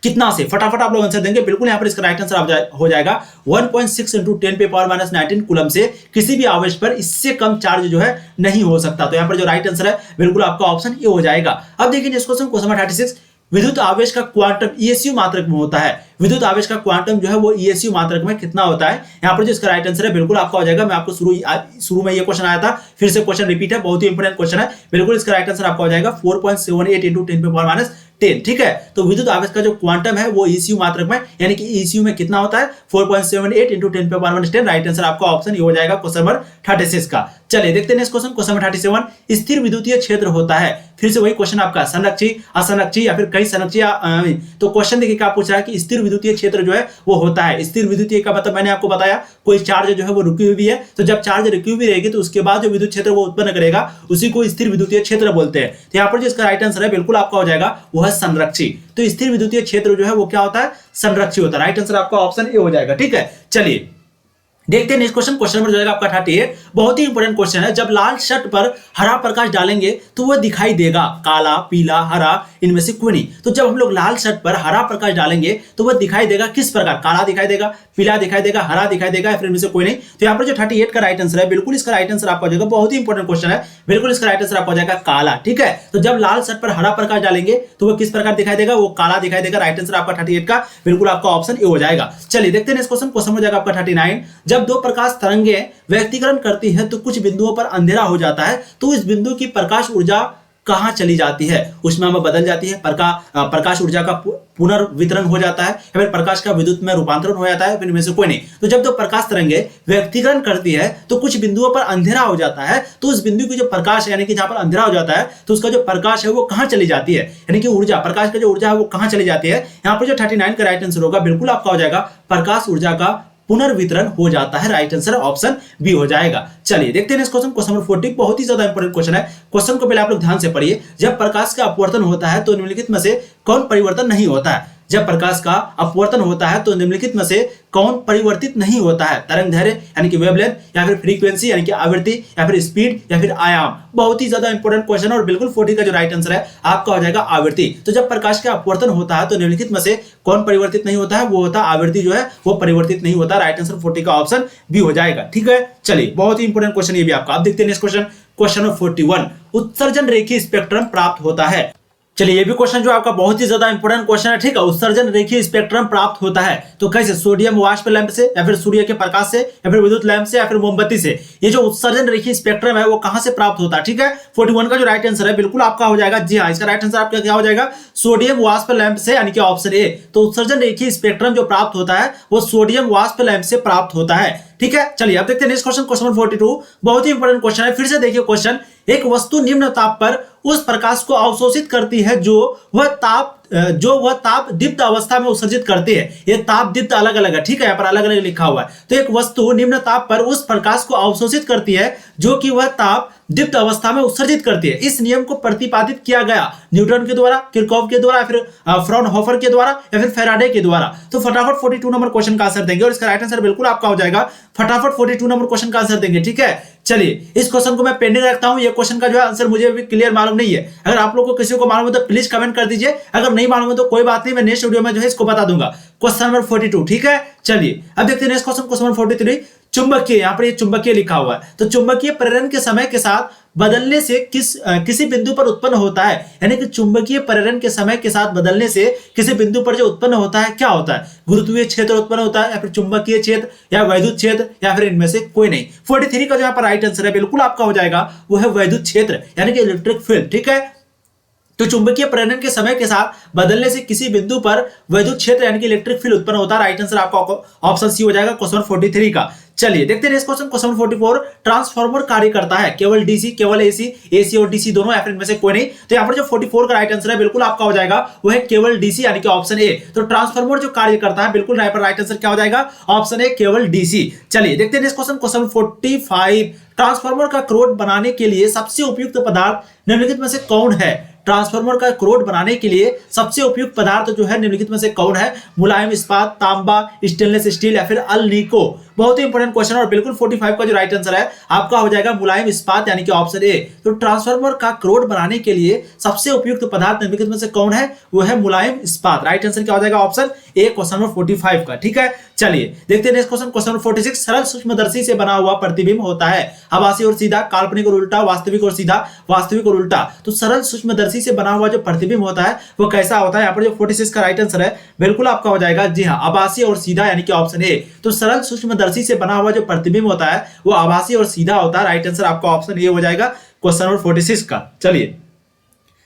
कितना से? फटाफट आप लोग आंसर देंगे। बिल्कुल यहाँ पर इसका राइट आंसर हो जाएगा 1.6 × 10⁻⁻19 कूलम से किसी भी आवेश पर इससे कम चार्ज जो है नहीं हो सकता। तो यहाँ पर जो राइट आंसर है बिल्कुल आपका ऑप्शन ए हो जाएगा। अब देखिए इस क्वेश्चन नंबर 36। विद्युत आवेश का क्वांटम ईएसयू मात्रक में होता है। विद्युत आवेश का क्वांटम जो है वो ईएसयू मात्रक में कितना होता है? यहाँ पर जो इसका राइट आंसर है बिल्कुल आपका हो जाएगा। मैं आपको शुरू में ये क्वेश्चन आया था, फिर से क्वेश्चन रिपीट है, बहुत ही इंपॉर्टेंट क्वेश्चन है। बिल्कुल इसका राइट आंसर आपका हो जाएगा 4.78 × 10⁻10। ठीक है, तो विद्युत आवेश का जो क्वांटम है वो ईएसयू मात्रक में यानी कि ईएसयू में कितना होता है? 4.78 × 10⁻10। राइट आंसर आपका ऑप्शन ये हो जाएगा क्वेश्चन नंबर 36 का। चलिए देखते हैं इस क्वेश्चन नंबर 37। स्थिर विद्युतीय क्षेत्र होता है, फिर से वही क्वेश्चन आपका संरक्षी, असंरक्षी या फिर कई संरक्षी। तो क्वेश्चन देखिए क्या पूछ रहा है कि स्थिर विद्युतीय क्षेत्र जो है वो होता है। स्थिर विद्युतीय का मतलब मैंने आपको बताया कोई चार्ज जो है वो रुकी हुई है, तो जब चार्ज रुकी हुई रहेगी तो उसके बाद जो विद्युत क्षेत्र वो उत्पन्न करेगा उसी को स्थिर विद्युतीय क्षेत्र बोलते हैं। तो यहाँ पर जो इसका राइट आंसर है बिल्कुल आपका हो जाएगा वो है संरक्षी। तो स्थिर विद्युतीय क्षेत्र जो है वो क्या होता है? संरक्षी होता है। राइट आंसर आपका ऑप्शन ए हो जाएगा। ठीक है, चलिए देखते हैं नेक्स्ट क्वेश्चन नंबर जाएगा आपका 38। बहुत ही इंपॉर्टेंट क्वेश्चन है। जब लाल शर्ट पर हरा प्रकाश डालेंगे तो वह दिखाई देगा काला, पीला, हरा, इनमें से कोई नहीं। तो जब हम लोग लाल शर्ट पर हरा प्रकाश डालेंगे तो वह दिखाई देगा किस प्रकार? काला दिखाई देगा, पीला दिखाई देगा, हरा दिखाई देगा, या फिर इनमें से कोई नहीं। तो यहाँ पर जो 38 का राइट आंसर है बिल्कुल इसका राइट आंसर आपका हो जाएगा। बहुत ही इंपॉर्टेंट क्वेश्चन है, बिल्कुल इसका राइट आंसर आपका हो जाएगा काला। ठीक है, तो जब लाल शर्ट पर हरा प्रकाश डालेंगे तो वह किस प्रकार दिखाई देगा? वो काला दिखाई देगा। राइट आंसर आपका 38 का बिल्कुल आपका ऑप्शन ए हो जाएगा। चलिए देखते हैं इस क्वेश्चन हो जाएगा आपका 39। जब दो प्रकाश तरंगे व्यक्तीकरण करती है तो कुछ बिंदुओं पर अंधेरा हो जाता है, तो इस बिंदु की प्रकाश ऊर्जा कहां चली जाती है? उष्मा में बदल जाती है, प्रकाश ऊर्जा का पुनर्वितरण हो जाता है, या फिर प्रकाश का विद्युत में रूपांतरण हो जाता है, फिर इनमें से कोई नहीं। तो जब दो प्रकाश तरंगे व्यक्तीकरण करती है तो कुछ बिंदुओं पर अंधेरा हो जाता है, तो उस बिंदु की जो प्रकाश है यानी कि जहां पर अंधेरा हो जाता है तो उसका जो प्रकाश है वो कहां चली जाती है? यानी कि ऊर्जा, प्रकाश का जो ऊर्जा है वो कहां चली जाती है? यहाँ पर जो 39 का राइट आंसर होगा बिल्कुल आपका हो जाएगा प्रकाश ऊर्जा का पुनर्वितरण हो जाता है। राइट आंसर ऑप्शन बी हो जाएगा। चलिए देखते हैं इस क्वेश्चन नंबर 40। बहुत ही ज्यादा इंपॉर्टेंट क्वेश्चन है। क्वेश्चन को पहले आप लोग ध्यान से पढ़िए। जब प्रकाश का अपवर्तन होता है तो निम्नलिखित में से कौन परिवर्तन नहीं होता है? जब प्रकाश का अपवर्तन होता है तो निम्नलिखित में से कौन परिवर्तित नहीं होता है? तरंग दैर्घ्य यानी कि वेवलेंथ, या फिर फ्रीक्वेंसी यानी कि आवृत्ति, या फिर स्पीड, या फिर आयाम। बहुत ही ज्यादा इंपॉर्टेंट क्वेश्चन है और बिल्कुल 40 का जो राइट आंसर है आपका हो जाएगा आवृत्ति। तो जब प्रकाश का अपवर्तन होता है तो निम्नलिखित में से कौन परिवर्तित नहीं होता है? वो होता है आवृत्ति जो है वो परिवर्तित नहीं होता। राइट आंसर 40 का ऑप्शन बी हो जाएगा। ठीक है, चलिए बहुत ही इंपॉर्टेंट क्वेश्चन ये भी आपका। आप देखते हैं नेक्स्ट क्वेश्चन नंबर 41। उत्सर्जन रेखीय स्पेक्ट्रम प्राप्त होता है। चलिए ये भी क्वेश्चन जो आपका बहुत ही ज्यादा इंपॉर्टेंट क्वेश्चन है, ठीक है। उत्सर्जन रेखीय स्पेक्ट्रम प्राप्त होता है तो कैसे? सोडियम वाष्प लैंप से, या फिर सूर्य के प्रकाश से, या फिर विद्युत लैंप से, या फिर मोमबत्ती से। ये जो उत्सर्जन रेखीय स्पेक्ट्रम है वो कहां से प्राप्त होता है, ठीक है। 41 का जो राइट आंसर है बिल्कुल आपका हो जाएगा, जी हाँ, इसका राइट आंसर आपका क्या हो जाएगा? सोडियम वाष्प लैंप से, यानी कि ऑप्शन ए। तो उत्सर्जन रेखीय स्पेक्ट्रम जो प्राप्त होता है वो सोडियम वाष्प लैंप से प्राप्त होता है, ठीक है। चलिए अब देखते हैं नेक्स्ट क्वेश्चन, क्वेश्चन 42। बहुत ही इंपॉर्टेंट क्वेश्चन है, फिर से देखिए क्वेश्चन। एक वस्तु निम्न ताप पर उस प्रकाश को अवशोषित करती है जो वह ताप दीप्त अवस्था में उत्सर्जित करती है। ये ताप दीप्त अलग अलग है, ठीक है, यहाँ पर अलग अलग लिखा हुआ है। तो एक वस्तु निम्न ताप पर उस प्रकाश को अवशोषित करती है जो कि वह ताप दीप्त अवस्था में उत्सर्जित करती है। इस नियम को प्रतिपादित किया गया न्यूटन के द्वारा, किरचॉफ के द्वारा, फिर फ्राउनहोफर के द्वारा, या फिर फैराडे के द्वारा। तो फटाफट 42 नंबर क्वेश्चन का आंसर देंगे और इसका राइट आंसर बिल्कुल आपका हो जाएगा। फटाफट 42 नंबर क्वेश्चन का आंसर देंगे, ठीक है। चलिए इस क्वेश्चन को मैं पेंडिंग रखता हूं, ये क्वेश्चन का जो है आंसर मुझे अभी क्लियर मालूम नहीं है। अगर आप लोगों को किसी को मालूम है तो प्लीज कमेंट कर दीजिए, अगर नहीं मालूम है तो कोई बात नहीं, मैं नेक्स्ट वीडियो में जो है इसको बता दूंगा। क्वेश्चन नंबर 42, ठीक है। चलिए अब देखते हैं नेक्स्ट क्वेश्चन, क्वेश्चन नंबर 43। चुंबकीय, यहाँ पर ये चुंबकीय लिखा हुआ है, तो चुंबकीय प्रेरण के समय के साथ बदलने से किसी बिंदु पर उत्पन्न होता है, यानी कि चुंबकीय प्रेरण के समय के साथ बदलने से किसी बिंदु पर जो उत्पन्न होता है क्या होता है? गुरुत्वीय क्षेत्र उत्पन्न होता है, या फिर चुंबकीय क्षेत्र, या वैद्युत क्षेत्र, या फिर इनमें से कोई नहीं। 43 का जो यहाँ पर राइट आंसर है बिल्कुल आपका हो जाएगा, वो है वैद्युत क्षेत्र, यानी कि इलेक्ट्रिक फील्ड, ठीक है। तो चुंबकीय प्रेरण के समय के साथ बदलने से किसी बिंदु पर वैद्युत क्षेत्र यानी कि इलेक्ट्रिक फील्ड उत्पन्न होता है। राइट आंसर आपका ऑप्शन सी हो जाएगा, क्वेश्चन 43 का। चलिए देखते हैं नेक्स्ट क्वेश्चन, क्वेश्चन 44। ट्रांसफार्मर कार्य करता है केवल डीसी, केवल एसी, एसी और डीसी दोनों, या फिर इनमें से कोई नहीं। तो यहाँ पर जो 44 का राइट आंसर है बिल्कुल आपका हो जाएगा, वो है केवल डीसी, यानी कि ऑप्शन ए। तो ट्रांसफार्मर जो कार्य करता है बिल्कुल यहाँ पर राइट आंसर क्या हो जाएगा? ऑप्शन ए, केवल डीसी। चलिए देखते हैं नेक्स्ट क्वेश्चन, क्वेश्चन 45। ट्रांसफार्मर का क्रोड बनाने के लिए सबसे उपयुक्त पदार्थ निम्नलिखित में से कौन है? ट्रांसफार्मर का क्रोड बनाने के लिए सबसे उपयुक्त पदार्थ जो है निम्नलिखित में से कौन है? मुलायम इस्पात, तांबा, स्टेनलेस स्टील, या फिर अल्निको। बहुत ही इंपॉर्टेंट क्वेश्चन और बिल्कुल 45 का जो राइट आंसर है आपका हो जाएगा मुलायम इस्पात, यानी कि ऑप्शन ए। तो ट्रांसफार्मर का क्रोड बनाने के लिए सबसे उपयुक्त पदार्थ निम्नलिखित में से कौन है? वो है मुलायम इस्पात। राइट आंसर क्या हो जाएगा? ऑप्शन ए, क्वेश्चन नंबर 45 का, ठीक है। चलिए देखते हैं नेक्स्ट क्वेश्चन, क्वेश्चन नंबर 46। सरल सूक्ष्मदर्शी से बना हुआ प्रतिबिंब होता है आभासी और सीधा, काल्पनिक और उल्टा, वास्तविक और सीधा, वास्तविक और उल्टा। तो सरल सूक्ष्मदर्शी से बना हुआ जो प्रतिबिंब होता है वो कैसा होता है? यहाँ पर जो 46 का राइट आंसर है बिल्कुल आपका हो जाएगा, जी हाँ, आभासी और सीधा, यानी कि ऑप्शन ए। तो सरल सूक्ष्मदर्शी से बना हुआ जो प्रतिबिंब होता है वो आभासी और सीधा होता है। राइट आंसर आपका ऑप्शन ए हो जाएगा, क्वेश्चन नंबर 46 का। चलिए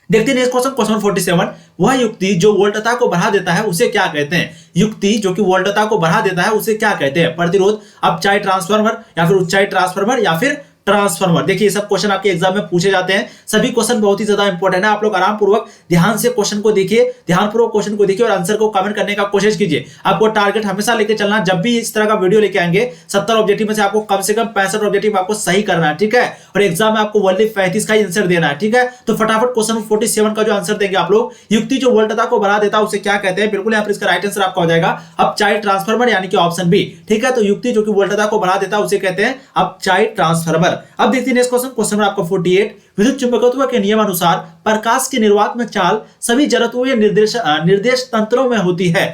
देखते हैं नेक्स्ट क्वेश्चन, क्वेश्चन 47। वह युक्ति जो वोल्टता को बढ़ा देता है उसे क्या कहते हैं? युक्ति जो कि वोल्टता को बढ़ा देता है उसे क्या कहते हैं? प्रतिरोध, अपचाई ट्रांसफार्मर, या फिर उच्चाई ट्रांसफार्मर, या फिर ट्रांसफार्मर। देखिए ये सब क्वेश्चन आपके एग्जाम में पूछे जाते हैं, सभी क्वेश्चन बहुत ही ज्यादा इंपॉर्टेंट है। आप लोग आराम पूर्वक ध्यान से क्वेश्चन को देखिए, ध्यान पूर्वक क्वेश्चन को देखिए और आंसर को कमेंट करने का कोशिश कीजिए। आपको टारगेट हमेशा लेके चलना, जब भी इस तरह का वीडियो लेके आएंगे 70 ऑब्जेक्टिव में से आपको कम से कम 65 ऑब्जेक्टिव आपको सही करना है, ठीक है। और एग्जाम में आपको वोल्टेज 35 का ही आंसर देना है, ठीक है। तो फटाफट क्वेश्चन 47 का जो आंसर देंगे आप लोग, युक्ति जो वोल्टता को बढ़ा देता है उसे क्या कहते हैं? बिल्कुल यहाँ पर इसका राइट आंसर आपका हो जाएगा अपचाई ट्रांसफार्मर, यानी कि ऑप्शन बी, ठीक है। तो युक्ति जो कि वोल्टता को बढ़ा देता है उसे कहते हैं अपचाई ट्रांसफार्मर। अब देखते हैं क्वेश्चन आपका 48। विद्युत चुंबकत्व के नियम अनुसार प्रकाश की निर्वात में चाल सभी जड़त्वीय निर्देश तंत्रों में होती है।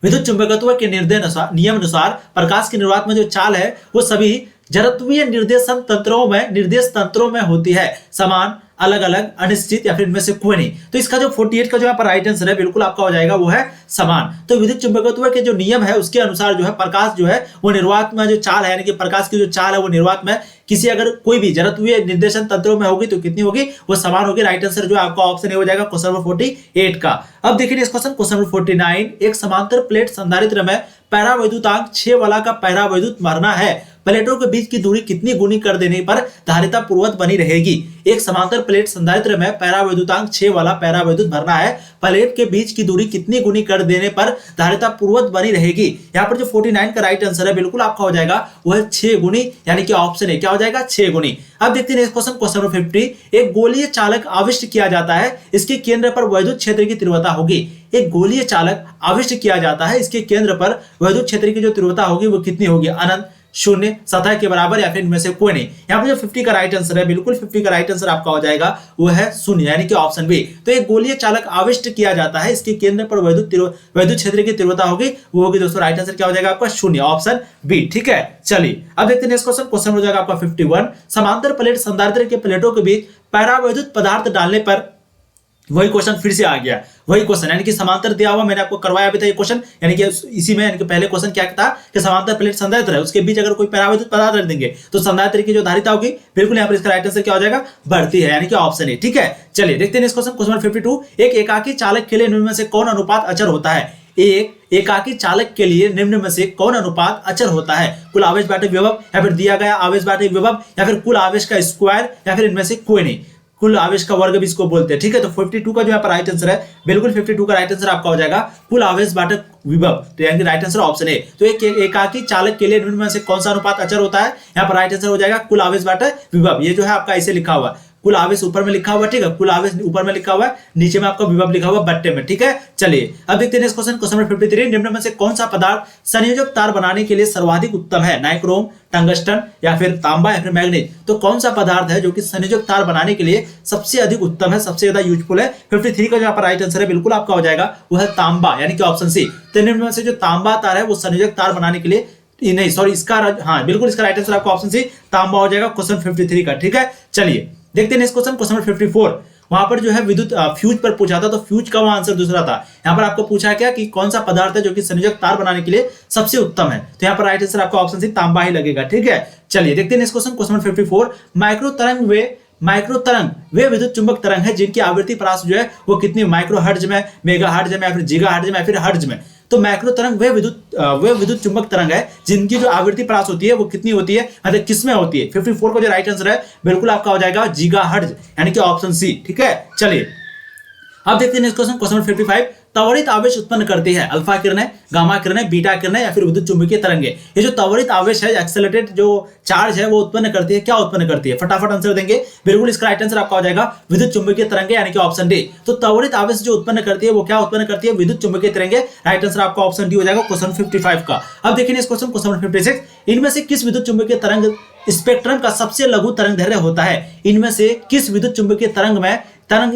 विद्युत चुंबकत्व के नियम अनुसार प्रकाश की निर्वात में जो चाल है वो सभी जड़त्वीय निर्देश तंत्रों में होती है। समान, अलग अलग, अनिश्चित, या फिर इनमें से कोई नहीं। तो इसका जो 48 का जो यहाँ पर राइट आंसर है बिल्कुल आपका हो जाएगा, वो है समान। तो विद्युत चुंबकत्व के जो नियम है उसके अनुसार जो है प्रकाश जो है वो निर्वात में जो चाल है, यानी कि प्रकाश की जो चाल है वो निर्वात में किसी अगर कोई भी जड़त्वीय निर्देशन तंत्रों में होगी तो कितनी होगी? वो समान होगी। राइट आंसर जो आपका ऑप्शन ए हो जाएगा, क्वेश्चन नंबर 48 का। अब देखिए इस क्वेश्चन नंबर 49। एक समांतर प्लेट संधारित्र में पैरावैद्युतांक 6 वाला का पैरावैद्युत भरना है, प्लेटों के बीच की दूरी कितनी गुनी कर देने पर धारिता पूर्ववत बनी रहेगी? एक समांतर प्लेट संधारित्र में पैरावैद्युतांक 6 वाला पैरावैद्युत भरना है, प्लेट के बीच की दूरी कितनी गुनी कर देने पर धारिता पूर्ववत बनी रहेगी? यहाँ पर जो 49 का राइट आंसर है बिल्कुल आपका हो जाएगा, वो है 6 गुनी, यानी कि ऑप्शन ए क्या हो जाएगा? 6 गुनी। अब देखते हैं क्वेश्चन नंबर 50। एक गोलीय चालक आविष्ट किया जाता है, इसके केंद्र पर वैद्युत क्षेत्र की तीव्रता होगी। एक गोलीय चालक आविष्ट किया जाता है, इसके केंद्र पर वैद्युत क्षेत्र की जो तीव्रता होगी वो कितनी होगी? अनंत, शून्य, सतह के बराबर, या फिर इनमें से कोई नहीं। यहाँ पर जो 50 का राइट आंसर है बिल्कुल 50 का राइट आंसर आपका हो जाएगा, वो है शून्य, यानी कि ऑप्शन बी। तो एक गोलीय चालक आविष्ट किया जाता है, इसके केंद्र पर वैद्युत क्षेत्र की तीव्रता होगी, वो होगी दोस्तों राइट आंसर क्या हो जाएगा आपका? शून्य, ऑप्शन बी, ठीक है। चलिए अब देखते हैं नेक्स्ट क्वेश्चन हो जाएगा आपका 51। समांतर प्लेट संधारित्र के प्लेटों के बीच पैरावैद्युत पदार्थ डालने पर वही क्वेश्चन फिर से आ गया, वही क्वेश्चन यानी कि समांतर दिया हुआ, मैंने आपको करवाया अभी था ये क्वेश्चन, यानी कि इसी में यानी कि पहले क्वेश्चन क्या था कि समांतर प्लेट संधारित्र है, उसके बीच अगर कोई परावैद्युत पदार्थ रख देंगे तो संधारित्र की जो धारिता होगी बिल्कुल यहाँ पर इसका राइट आंसर क्या हो जाएगा, बढ़ती है, यानी कि ऑप्शन ए। ठीक है, चलिए देखते हैं इस क्वेश्चन नंबर 52। एक एकाकी चालक के लिए निम्न में से कौन अनुपात अचर होता है? एक एकाकी चालक के लिए निम्न में से कौन अनुपात अचर होता है? कुल आवेश बाटे विभव, या फिर दिया गया आवेश बाटे विभव, या फिर कुल आवेश का स्क्वायर, या फिर इनमें से कोई नहीं, कुल आवेश का वर्ग भी इसको बोलते हैं। ठीक है, तो 52 का जो यहाँ पर राइट आंसर है, बिल्कुल 52 का राइट आंसर आपका हो जाएगा कुल आवेश बाटे विभव, तो यानी कि राइट आंसर ऑप्शन ए। तो एक एकाकी चालक के लिए निम्न में से कौन सा अनुपात अचर होता है? यहाँ पर राइट आंसर हो जाएगा कुल आवेश बाटे विभव। ये जो है आपका ऐसे लिखा हुआ है, कुल आवेश ऊपर में लिखा हुआ, ठीक है, कुल आवेश ऊपर में लिखा हुआ है, नीचे में आपका विभव लिखा हुआ बट्टे में। ठीक है, चलिए अब देखते हैं इस क्वेश्चन नंबर 53। निम्न में से कौन सा पदार्थ संयोजक तार बनाने के लिए सर्वाधिक उत्तम है? नाइक्रोम, टंगस्टन, या फिर तांबा, या फिर मैग्नीज? तो कौन सा पदार्थ है जो कि संयोजक तार बनाने के लिए सबसे अधिक उत्तम है, सबसे ज्यादा यूजफुल है? 53 का जो यहाँ पर राइट आंसर है बिल्कुल आपका हो जाएगा वो है तांबा, यानी कि ऑप्शन सी। तो निम्न में से जो तांबा तार है वो संयोजक तार बनाने के लिए नहीं, सॉरी, इसका हाँ बिल्कुल इसका राइट आंसर आपका ऑप्शन सी तांबा हो जाएगा क्वेश्चन 53 का। ठीक है, चलिए देखते हैं इस क्वेश्चन नंबर 54। वहां पर जो है विद्युत फ्यूज पर पूछा था, तो फ्यूज का वहां आंसर दूसरा था। यहाँ पर आपको पूछा क्या कि कौन सा पदार्थ है जो कि संयोजक तार बनाने के लिए सबसे उत्तम है, तो यहाँ पर राइट आंसर आपका ऑप्शन सी तांबा ही लगेगा। ठीक है, चलिए देखते हैं इस क्वेश्चन नंबर 54। माइक्रो तरंग वे विद्युत चुंबक तरंग है जिनकी आवृत्ति परास जो है वो कितनी, माइक्रो हर्ट्ज में, मेगा हर्ट्ज में, या फिर जीगा हर्ट्ज में, या फिर हर्ट्ज में? तो माइक्रो तरंग वे विद्युत चुंबक तरंग है जिनकी जो आवृत्ति परास होती है वो कितनी होती है, मतलब किसमें होती है? 54 का जो राइट आंसर है बिल्कुल आपका हो जाएगा जीगा हर्ट्ज, यानी कि ऑप्शन सी। ठीक है, चलिए अब देखते हैं इस क्वेश्चन नंबर 55। त्वरित आवेश उत्पन्न करती है अल्फा किरणें, गामा किरणें, बीटा किरणें, या फिर विद्युत चुंबकीय तरंगे? ये जो त्वरित आवेश है, एक्सेलरेटेड जो चार्ज है वो उत्पन्न करती है, क्या उत्पन्न करती है? फटाफट आंसर देंगे, बिल्कुल इसका राइट आंसर आपका हो जाएगा विद्युत चुंबकीय तरंगे, यानी कि ऑप्शन डी। तो त्वरित आवेश जो उत्पन्न करती है वो क्या उत्पन्न करती है? विद्युत चुंबकीय तरंगे। राइट आंसर आपका ऑप्शन डी हो जाएगा क्वेश्चन 55 का। अब देखिए इस क्वेश्चन नंबर 56। इनमें से किस विद्युत चुंबकीय तरंग स्पेक्ट्रम का सबसे लघु तरंग दैर्घ्य होता है? इनमें से किस विद्युत चुंबकीय तरंग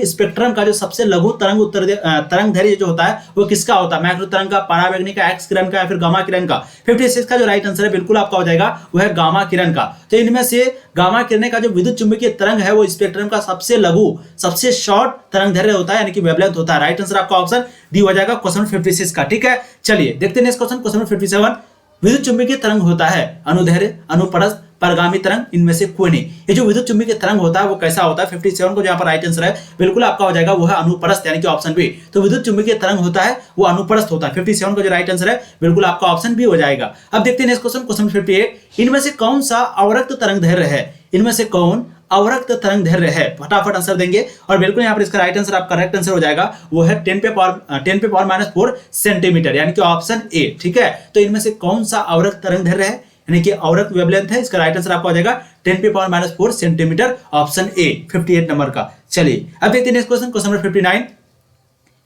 स्पेक्ट्रम का जो सबसे लघु तरंग दैर्घ्य जो होता है वो किसका होता है? मैक्रो तरंग का, परावैगनी का, एक्स किरण का, या फिर गामा किरण का? 56 का जो राइट आंसर है बिल्कुल आपका हो जाएगा वो है गामा किरण का। तो इनमें से गामा किरण का जो विद्युत चुंबकीय तरंग है वो स्पेक्ट्रम का सबसे लघु, सबसे शॉर्ट तरंग दैर्घ्य होता है, यानी कि वेवलेंथ होता है। राइट आंसर आपका ऑप्शन डी हो जाएगा क्वेश्चन 56 का। ठीक है, चलिए देखते हैं इस क्वेश्चन नंबर 57। विद्युत चुंबकीय तरंग होता है अनुदैर्घ्य, अनुप्रस्थ, परगामी तरंग, इनमें से कोई नहीं। ये जो विद्युत चुंबकीय तरंग होता है वो कैसा होता है? 57 को जो यहाँ पर राइट आंसर है बिल्कुल आपका हो जाएगा वो है अनुप्रस्थ, यानी कि ऑप्शन बी। तो विद्युत चुंबकीय तरंग होता है वो अनुप्रस्थ होता है। 57 का जो राइट आंसर है बिल्कुल आपका ऑप्शन बी हो जाएगा। अब देखते हैं इस क्वेश्चन 58। इनमें से कौन सा अवरक्त तरंग दैर्घ्य है? इनमें से कौन अवरक्त तरंग दैर्घ्य है? फटाफट आंसर देंगे, और बिल्कुल यहाँ पर इसका राइट आंसर आपका करेक्ट आंसर हो जाएगा वो है 10 पे पावर -4 सेंटीमीटर, यानी कि ऑप्शन ए। ठीक है, तो इनमें से कौन सा अवरक्त तरंग दैर्घ्य है, यानी कि अवरक्त वेवलेंथ है? इसका राइट आंसर आपका हो जाएगा 10 पे power -4 centimetre, option A 58 number का। चलिए अब देखते हैं इस क्वेश्चन नंबर 59।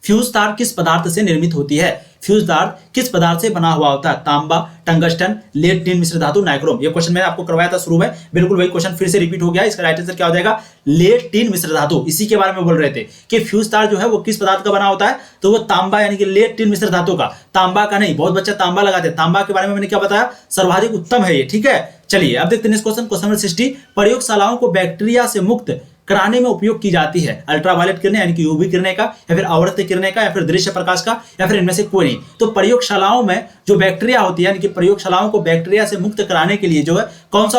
फ्यूज तार किस पदार्थ से निर्मित होती है? फ्यूज तार किस पदार्थ से बना हुआ होता है? तांबा, टंगस्टन, लेड, टिन मिश्र धातु, नाइक्रोम? ये क्वेश्चन मैंने आपको करवाया था शुरू में, बिल्कुल वही क्वेश्चन फिर से रिपीट हो गया। इसका राइट आंसर क्या हो जाएगा? लेड, टिन मिश्र धातु। इसी के बारे में बोल रहे थे कि फ्यूज तार जो है वो किस पदार्थ का बना होता है, तो वो तांबा, यानी कि लेड, टिन मिश्र धातु का। तांबा का नहीं, बहुत बच्चा तांबा लगाते हैं। तांबा के बारे में मैंने क्या बताया? सर्वाधिक उत्तम है ये। ठीक है, चलिए अब देखते हैं इस क्वेश्चन नंबर 60। प्रयोगशालाओं को बैक्टीरिया से मुक्त कराने में उपयोग की जाती है अल्ट्रावायलेट किरणें, यानी कि यूवी किरणें का, या फिर आवर्त किरणें का, या फिर दृश्य प्रकाश का, या फिर इनमें से कोई नहीं। तो प्रयोगशालाओं में जो बैक्टीरिया होती है, यानी कि प्रयोगशालाओं को बैक्टीरिया से मुक्त कराने के लिए जो है कौन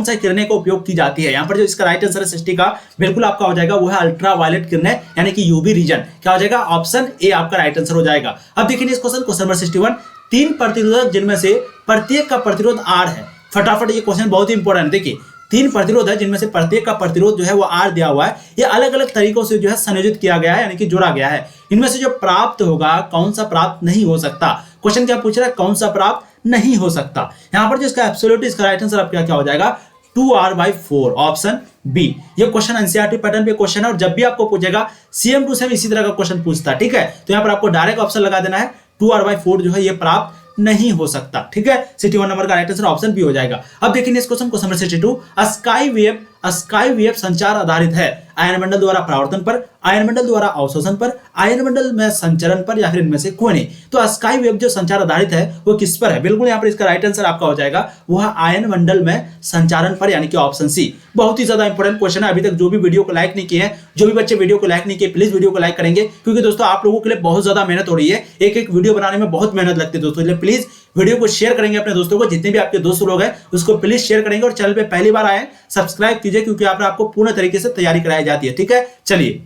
सा किरणें का उपयोग की जाती है? यहाँ पर जो इसका राइट आंसर है 60 का बिल्कुल आपका हो जाएगा वो है अल्ट्रावायलेट किरणें, यानी कि यूवी रीजन। क्या हो जाएगा? ऑप्शन ए आपका राइट आंसर हो जाएगा। अब देखिए इस क्वेश्चन नंबर 61। 3 प्रतिरोधक जिनमें से प्रत्येक का प्रतिरोध R है। फटाफट, ये क्वेश्चन बहुत ही इंपॉर्टेंट। देखिए 3 प्रतिरोध है जिनमें से प्रत्येक का प्रतिरोध जो है वो R दिया हुआ है। ये अलग अलग तरीकों से जो है संयोजित किया गया है, यानी कि जोड़ा गया है। इनमें से जो प्राप्त होगा कौन सा प्राप्त नहीं हो सकता? क्वेश्चन क्या पूछ रहा है? कौन सा प्राप्त नहीं हो सकता? यहाँ पर जो इसका एब्सोल्यूट, इसका राइट आंसर आपका क्या हो जाएगा? 2R/4, option B. ये क्वेश्चन एनसीईआरटी पैटर्न पे क्वेश्चन है, और जब भी आपको पूछेगा सेम टू सेम इसी तरह का क्वेश्चन पूछता है। ठीक है, तो यहाँ पर आपको डायरेक्ट ऑप्शन लगा देना है 2R/4 जो है ये प्राप्त नहीं हो सकता। ठीक है, 61 नंबर का राइट आंसर ऑप्शन बी हो जाएगा। अब देखिए इस क्वेश्चन नंबर 62। स्काई वेव संचार आधारित है? आयन मंडल द्वारा परावर्तन पर, आयन मंडल द्वारा अवशोषण पर, आयन मंडल में संचरण पर, या फिर इनमें से कोई नहीं। तो स्काई वेव जो संचार आधारित है वो किस पर है? बिल्कुल यहाँ पर इसका राइट आंसर आपका हो जाएगा वह आयन मंडल में संचारण पर, यानी कि ऑप्शन सी। बहुत ही ज्यादा इंपॉर्टेंट क्वेश्चन है। अभी तक जो भी वीडियो को लाइक नहीं किए हैं, जो भी बच्चे वीडियो को लाइक नहीं किए, प्लीज वीडियो को लाइक करेंगे, क्योंकि दोस्तों आप लोगों के लिए बहुत ज्यादा मेहनत हो रही है। एक एक वीडियो बनाने में बहुत मेहनत लगती है दोस्तों, इसलिए प्लीज वीडियो को शेयर करेंगे अपने दोस्तों को, जितने भी आपके दोस्त लोग हैं उसको प्लीज शेयर करेंगे, और चैनल पे पहली बार आए सब्सक्राइब कीजिए, क्योंकि यहाँ पर आपको पूर्ण तरीके से तैयारी कराई जाती है। ठीक है, चलिए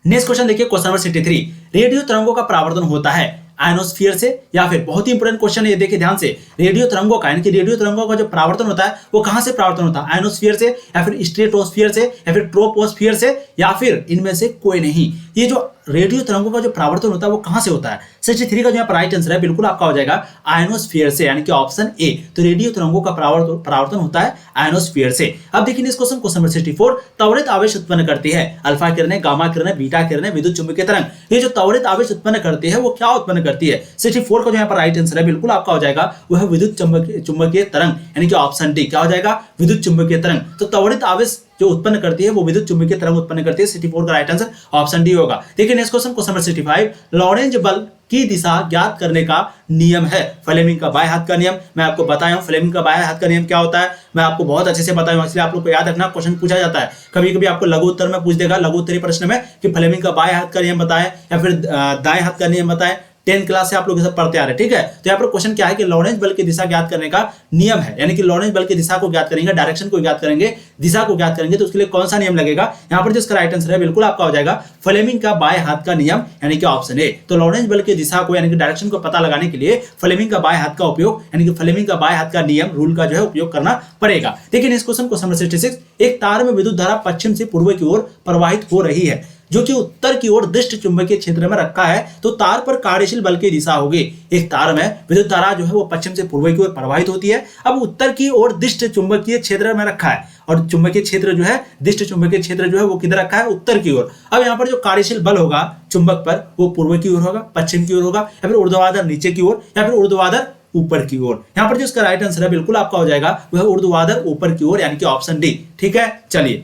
नेक्स्ट क्वेश्चन देखिए, क्वेश्चन नंबर 63। रेडियो तरंगों का परावर्तन होता है आयनोस्फीयर से, या फिर बहुत ही इंपॉर्टेंट क्वेश्चन है ये, देखिए ध्यान से, रेडियो तरंगों का यानी कि रेडियो तरंगों का जो परावर्तन होता है वो कहां से परावर्तन होता है? आयनोस्फीयर से, या फिर स्ट्रेटोस्फीयर से, या फिर ट्रोपोस्फीयर से, या फिर इनमें से कोई नहीं। ये जो रेडियो तरंगों का जो परावर्तन होता है वो कहां से होता है? 63 का जो यहाँ पर राइट आंसर है बिल्कुल आपका हो जाएगा आयनोस्फीयर से, यानी कि ऑप्शन ए। तो रेडियो तरंगों का परावर्तन होता है आयनोस्फीयर से। अब देखिए नेक्स्ट क्वेश्चन, क्वेश्चन नंबर 64। त्वरित आवेश उत्पन्न करती है अल्फा किरणें, गामा किरणें, बीटा किरणें, विद्युत चुम्बकीय तरंग। ये जो त्वरित आवेश उत्पन्न करती है वो क्या उत्पन्न करती है? 64 का जो यहाँ पर राइट आंसर है बिल्कुल आपका हो जाएगा वह विद्युत चुम्बकीय तरंग, यानी कि ऑप्शन डी। क्या हो जाएगा? विद्युत चुम्बकीय तरंग। तो त्वरित आवेश जो उत्पन्न करती है वो विद्युत चुम्बकीय तरंग उत्पन्न करती है। 64 का राइट आंसर ऑप्शन डी होगा। देखिए next question, question number 65। Lorentz बल की दिशा ज्ञात करने का नियम है फ्लेमिंग का बाएं हाथ का नियम। मैं आपको बताया हूं फ्लेमिंग का बाएं हाथ का नियम क्या होता है, मैं आपको बहुत अच्छे से बताया हूं, इसलिए आप लोग को याद रखना। क्वेश्चन पूछा जाता है कभी कभी आपको लघु उत्तर में पूछ देगा, लघु उत्तरीय प्रश्न में, कि फ्लेमिंग का बाएं हाथ का नियम बताएं या फिर दाएं हाथ का नियम बताएं। 10th क्लास से आप लोग सब पढ़ते आ रहे हैं। ठीक है, तो यहाँ पर क्वेश्चन क्या है कि लॉरेंज बल की दिशा ज्ञात करने का नियम है, यानी कि लॉरेंज बल की दिशा को ज्ञात करेंगे, डायरेक्शन को ज्ञात करेंगे, दिशा को ज्ञात करेंगे, तो उसके लिए कौन सा नियम लगेगा? यहाँ पर जिसका राइट आंसर है बिल्कुल आपका हो जाएगा फ्लेमिंग का बाएं हाथ का नियम, यानी कि ऑप्शन ए। तो लॉरेंज बल की दिशा को यानी कि डायरेक्शन को पता लगाने के लिए फ्लेमिंग का बाएं हाथ का उपयोग, यानी कि फ्लेमिंग का बाएं हाथ का नियम, रूल का जो है उपयोग करना पड़ेगा। देखिए नेक्स्ट क्वेश्चन, क्वेश्चन नंबर 66। एक तार में विद्युत धारा पश्चिम से पूर्व की ओर प्रवाहित हो रही है, जो कि उत्तर की ओर दिष्ट चुंबकीय क्षेत्र में रखा है, तो तार पर कार्यशील बल की दिशा होगी। एक तार में विद्युत धारा जो है वो पश्चिम से पूर्व की ओर प्रवाहित होती है, अब उत्तर की ओर दिष्ट चुंबकीय क्षेत्र में रखा है, और चुंबकीय क्षेत्र जो है, दिष्ट चुंबकीय क्षेत्र जो है वो किधर रखा है? उत्तर की ओर। अब यहाँ पर जो कार्यशील बल होगा चुंबक पर वो पूर्व की ओर होगा, पश्चिम की ओर होगा, या फिर ऊर्ध्वाधर नीचे की ओर, या फिर ऊर्ध्वाधर ऊपर की ओर। यहाँ पर जो इसका राइट आंसर है बिल्कुल आपका हो जाएगा वह ऊर्ध्वाधर ऊपर की ओर, यानी कि ऑप्शन डी। ठीक है, चलिए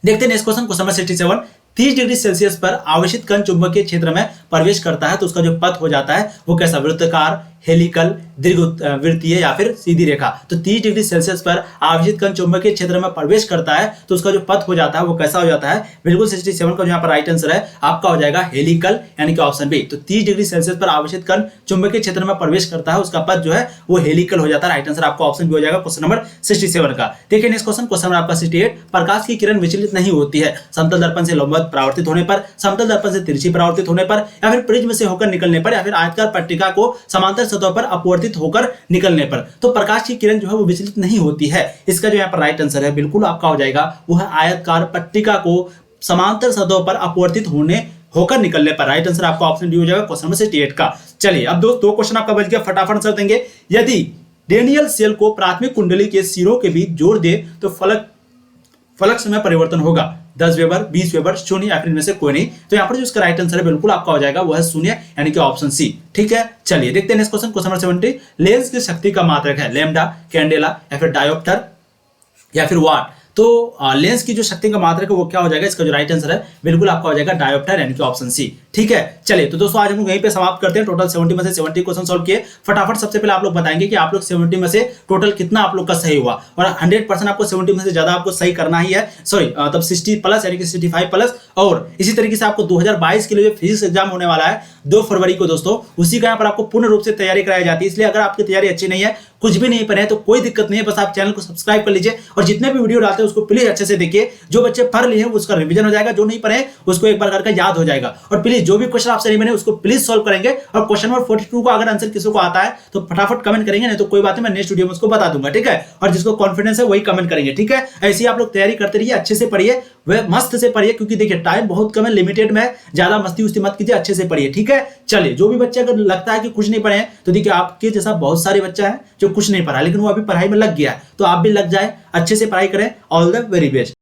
देखते हैं next question, question number 67। 30 degree Celsius पर आवेशित कण चुंबकीय क्षेत्र में प्रवेश करता है, तो उसका जो पथ हो जाता है वो कैसा? वृत्ताकार, हेलिकल, दीर्घवृत्तीय, या फिर सीधी रेखा। तो 30 डिग्री सेल्सियस पर आवेशित कण चुंबकीय क्षेत्र में प्रवेश करता है, तो उसका जो पथ हो जाता है वो कैसा हो जाता है? बिल्कुल 67 का जो यहाँ पर राइट आंसर है आपका हो जाएगा हेलिकल, यानी कि ऑप्शन बी। तो 30 डिग्री सेल्सियस पर आवेशित कण चुंबकीय क्षेत्र में प्रवेश करता है, उसका पथ जो है वो हेलिकल हो जाता है। राइट आंसर आपका ऑप्शन बी हो जाएगा क्वेश्चन नंबर 67 का। देखिए नेक्स्ट क्वेश्चन, क्वेश्चन नंबर आपका 68। प्रकाश की किरण विचलित नहीं होती है समतल दर्पण से लंबवत परावर्तित होने पर, समतल दर्पण से तिरछी परावर्तित होने पर, या फिर प्रिज्म से होकर निकलने पर, या फिर आयताकार पट्टिका को समांतर सतह पर अपवर्तित होकर निकलने पर। तो प्रकाश की किरण जो है वो विचलित नहीं होती है। इसका जो यहाँ पर राइट आंसर है बिल्कुल आपका हो जाएगा वह आयताकार पट्टिका को समांतर सतह पर अपवर्तित होकर निकलने पर। राइट आंसर आपका ऑप्शन डी हो जाएगा क्वेश्चन नंबर 68 का। चलिए अब दो क्वेश्चन आपका बच गया, फटाफट आंसर देंगे। यदि डेनियल सेल को प्राथमिक कुंडली के सिरों के बीच जोड़ दे तो फलक्स में परिवर्तन होगा 10 वेबर, 20 वेबर, 0, या फिर इनमें से कोई नहीं। तो यहाँ पर जो इसका राइट आंसर है बिल्कुल आपका हो जाएगा वह है 0, यानी कि ऑप्शन सी। ठीक है, चलिए देखते हैं next question, question number 70। Lens की शक्ति का मात्रक है लैम्डा, कैंडेला, या फिर डायोप्टर, या फिर वाट। तो लेंस की जो शक्ति का मात्रक है वो क्या हो जाएगा? इसका जो राइट आंसर है बिल्कुल आपका हो जाएगा डायोप्टर, यानी कि ऑप्शन सी। ठीक है, चलिए तो दोस्तों आज हम लोग यहीं पे समाप्त करते हैं। टोटल 70 में से 70 क्वेश्चन सॉल्व किए। फटाफट सबसे पहले आप लोग बताएंगे कि आप लोग 70 में से टोटल कितना आप लोग का सही हुआ, और 100% आपको 70 में से ज्यादा आपको सही करना ही है, सॉरी तब 60 प्लस, यानी कि 65 प्लस। और इसी तरीके से आपको 2022 के लिए जो फिजिक्स एग्जाम होने वाला है 2 फरवरी को दोस्तों, उसी का यहाँ पर आपको पूर्ण रूप से तैयारी कराई जाती है। इसलिए अगर आपकी तैयारी अच्छी नहीं है, कुछ भी नहीं पढ़े तो कोई दिक्कत नहीं है, बस आप चैनल को सब्सक्राइब कर लीजिए, और जितने भी वीडियो डालते हैं उसको प्लीज अच्छे से देखिए। जो बच्चे पढ़ लिए हैं उसका रिवीजन हो जाएगा, जो नहीं पढ़े उसको एक बार करके याद हो जाएगा। और प्लीज जो भी क्वेश्चन आपसे नहीं बने उसको प्लीज सॉल्व करेंगे। और क्वेश्चन नंबर 42 का अगर आंसर किसी को आता है तो फटाफट कमेंट करेंगे, नहीं तो कोई बात नहीं, मैं नेक्स्ट वीडियो में उसको बता दूंगा। ठीक है, और जिसको कॉन्फिडेंस है वही कमेंट करेंगे। ठीक है, ऐसे ही आप लोग तैयारी करते रहिए, अच्छे से पढ़िए, वह मस्त से पढ़िए, क्योंकि देखिए टाइम बहुत कम है, लिमिटेड में, ज्यादा मस्ती उस्ती मत कीजिए, अच्छे से पढ़िए। ठीक है, चलिए जो भी बच्चे अगर लगता है कि कुछ नहीं पढ़े तो देखिए आपके जैसा बहुत सारे बच्चा है जो कुछ नहीं पढ़ा लेकिन वो अभी पढ़ाई में लग गया है, तो आप भी लग जाए, अच्छे से पढ़ाई करें। All the very best.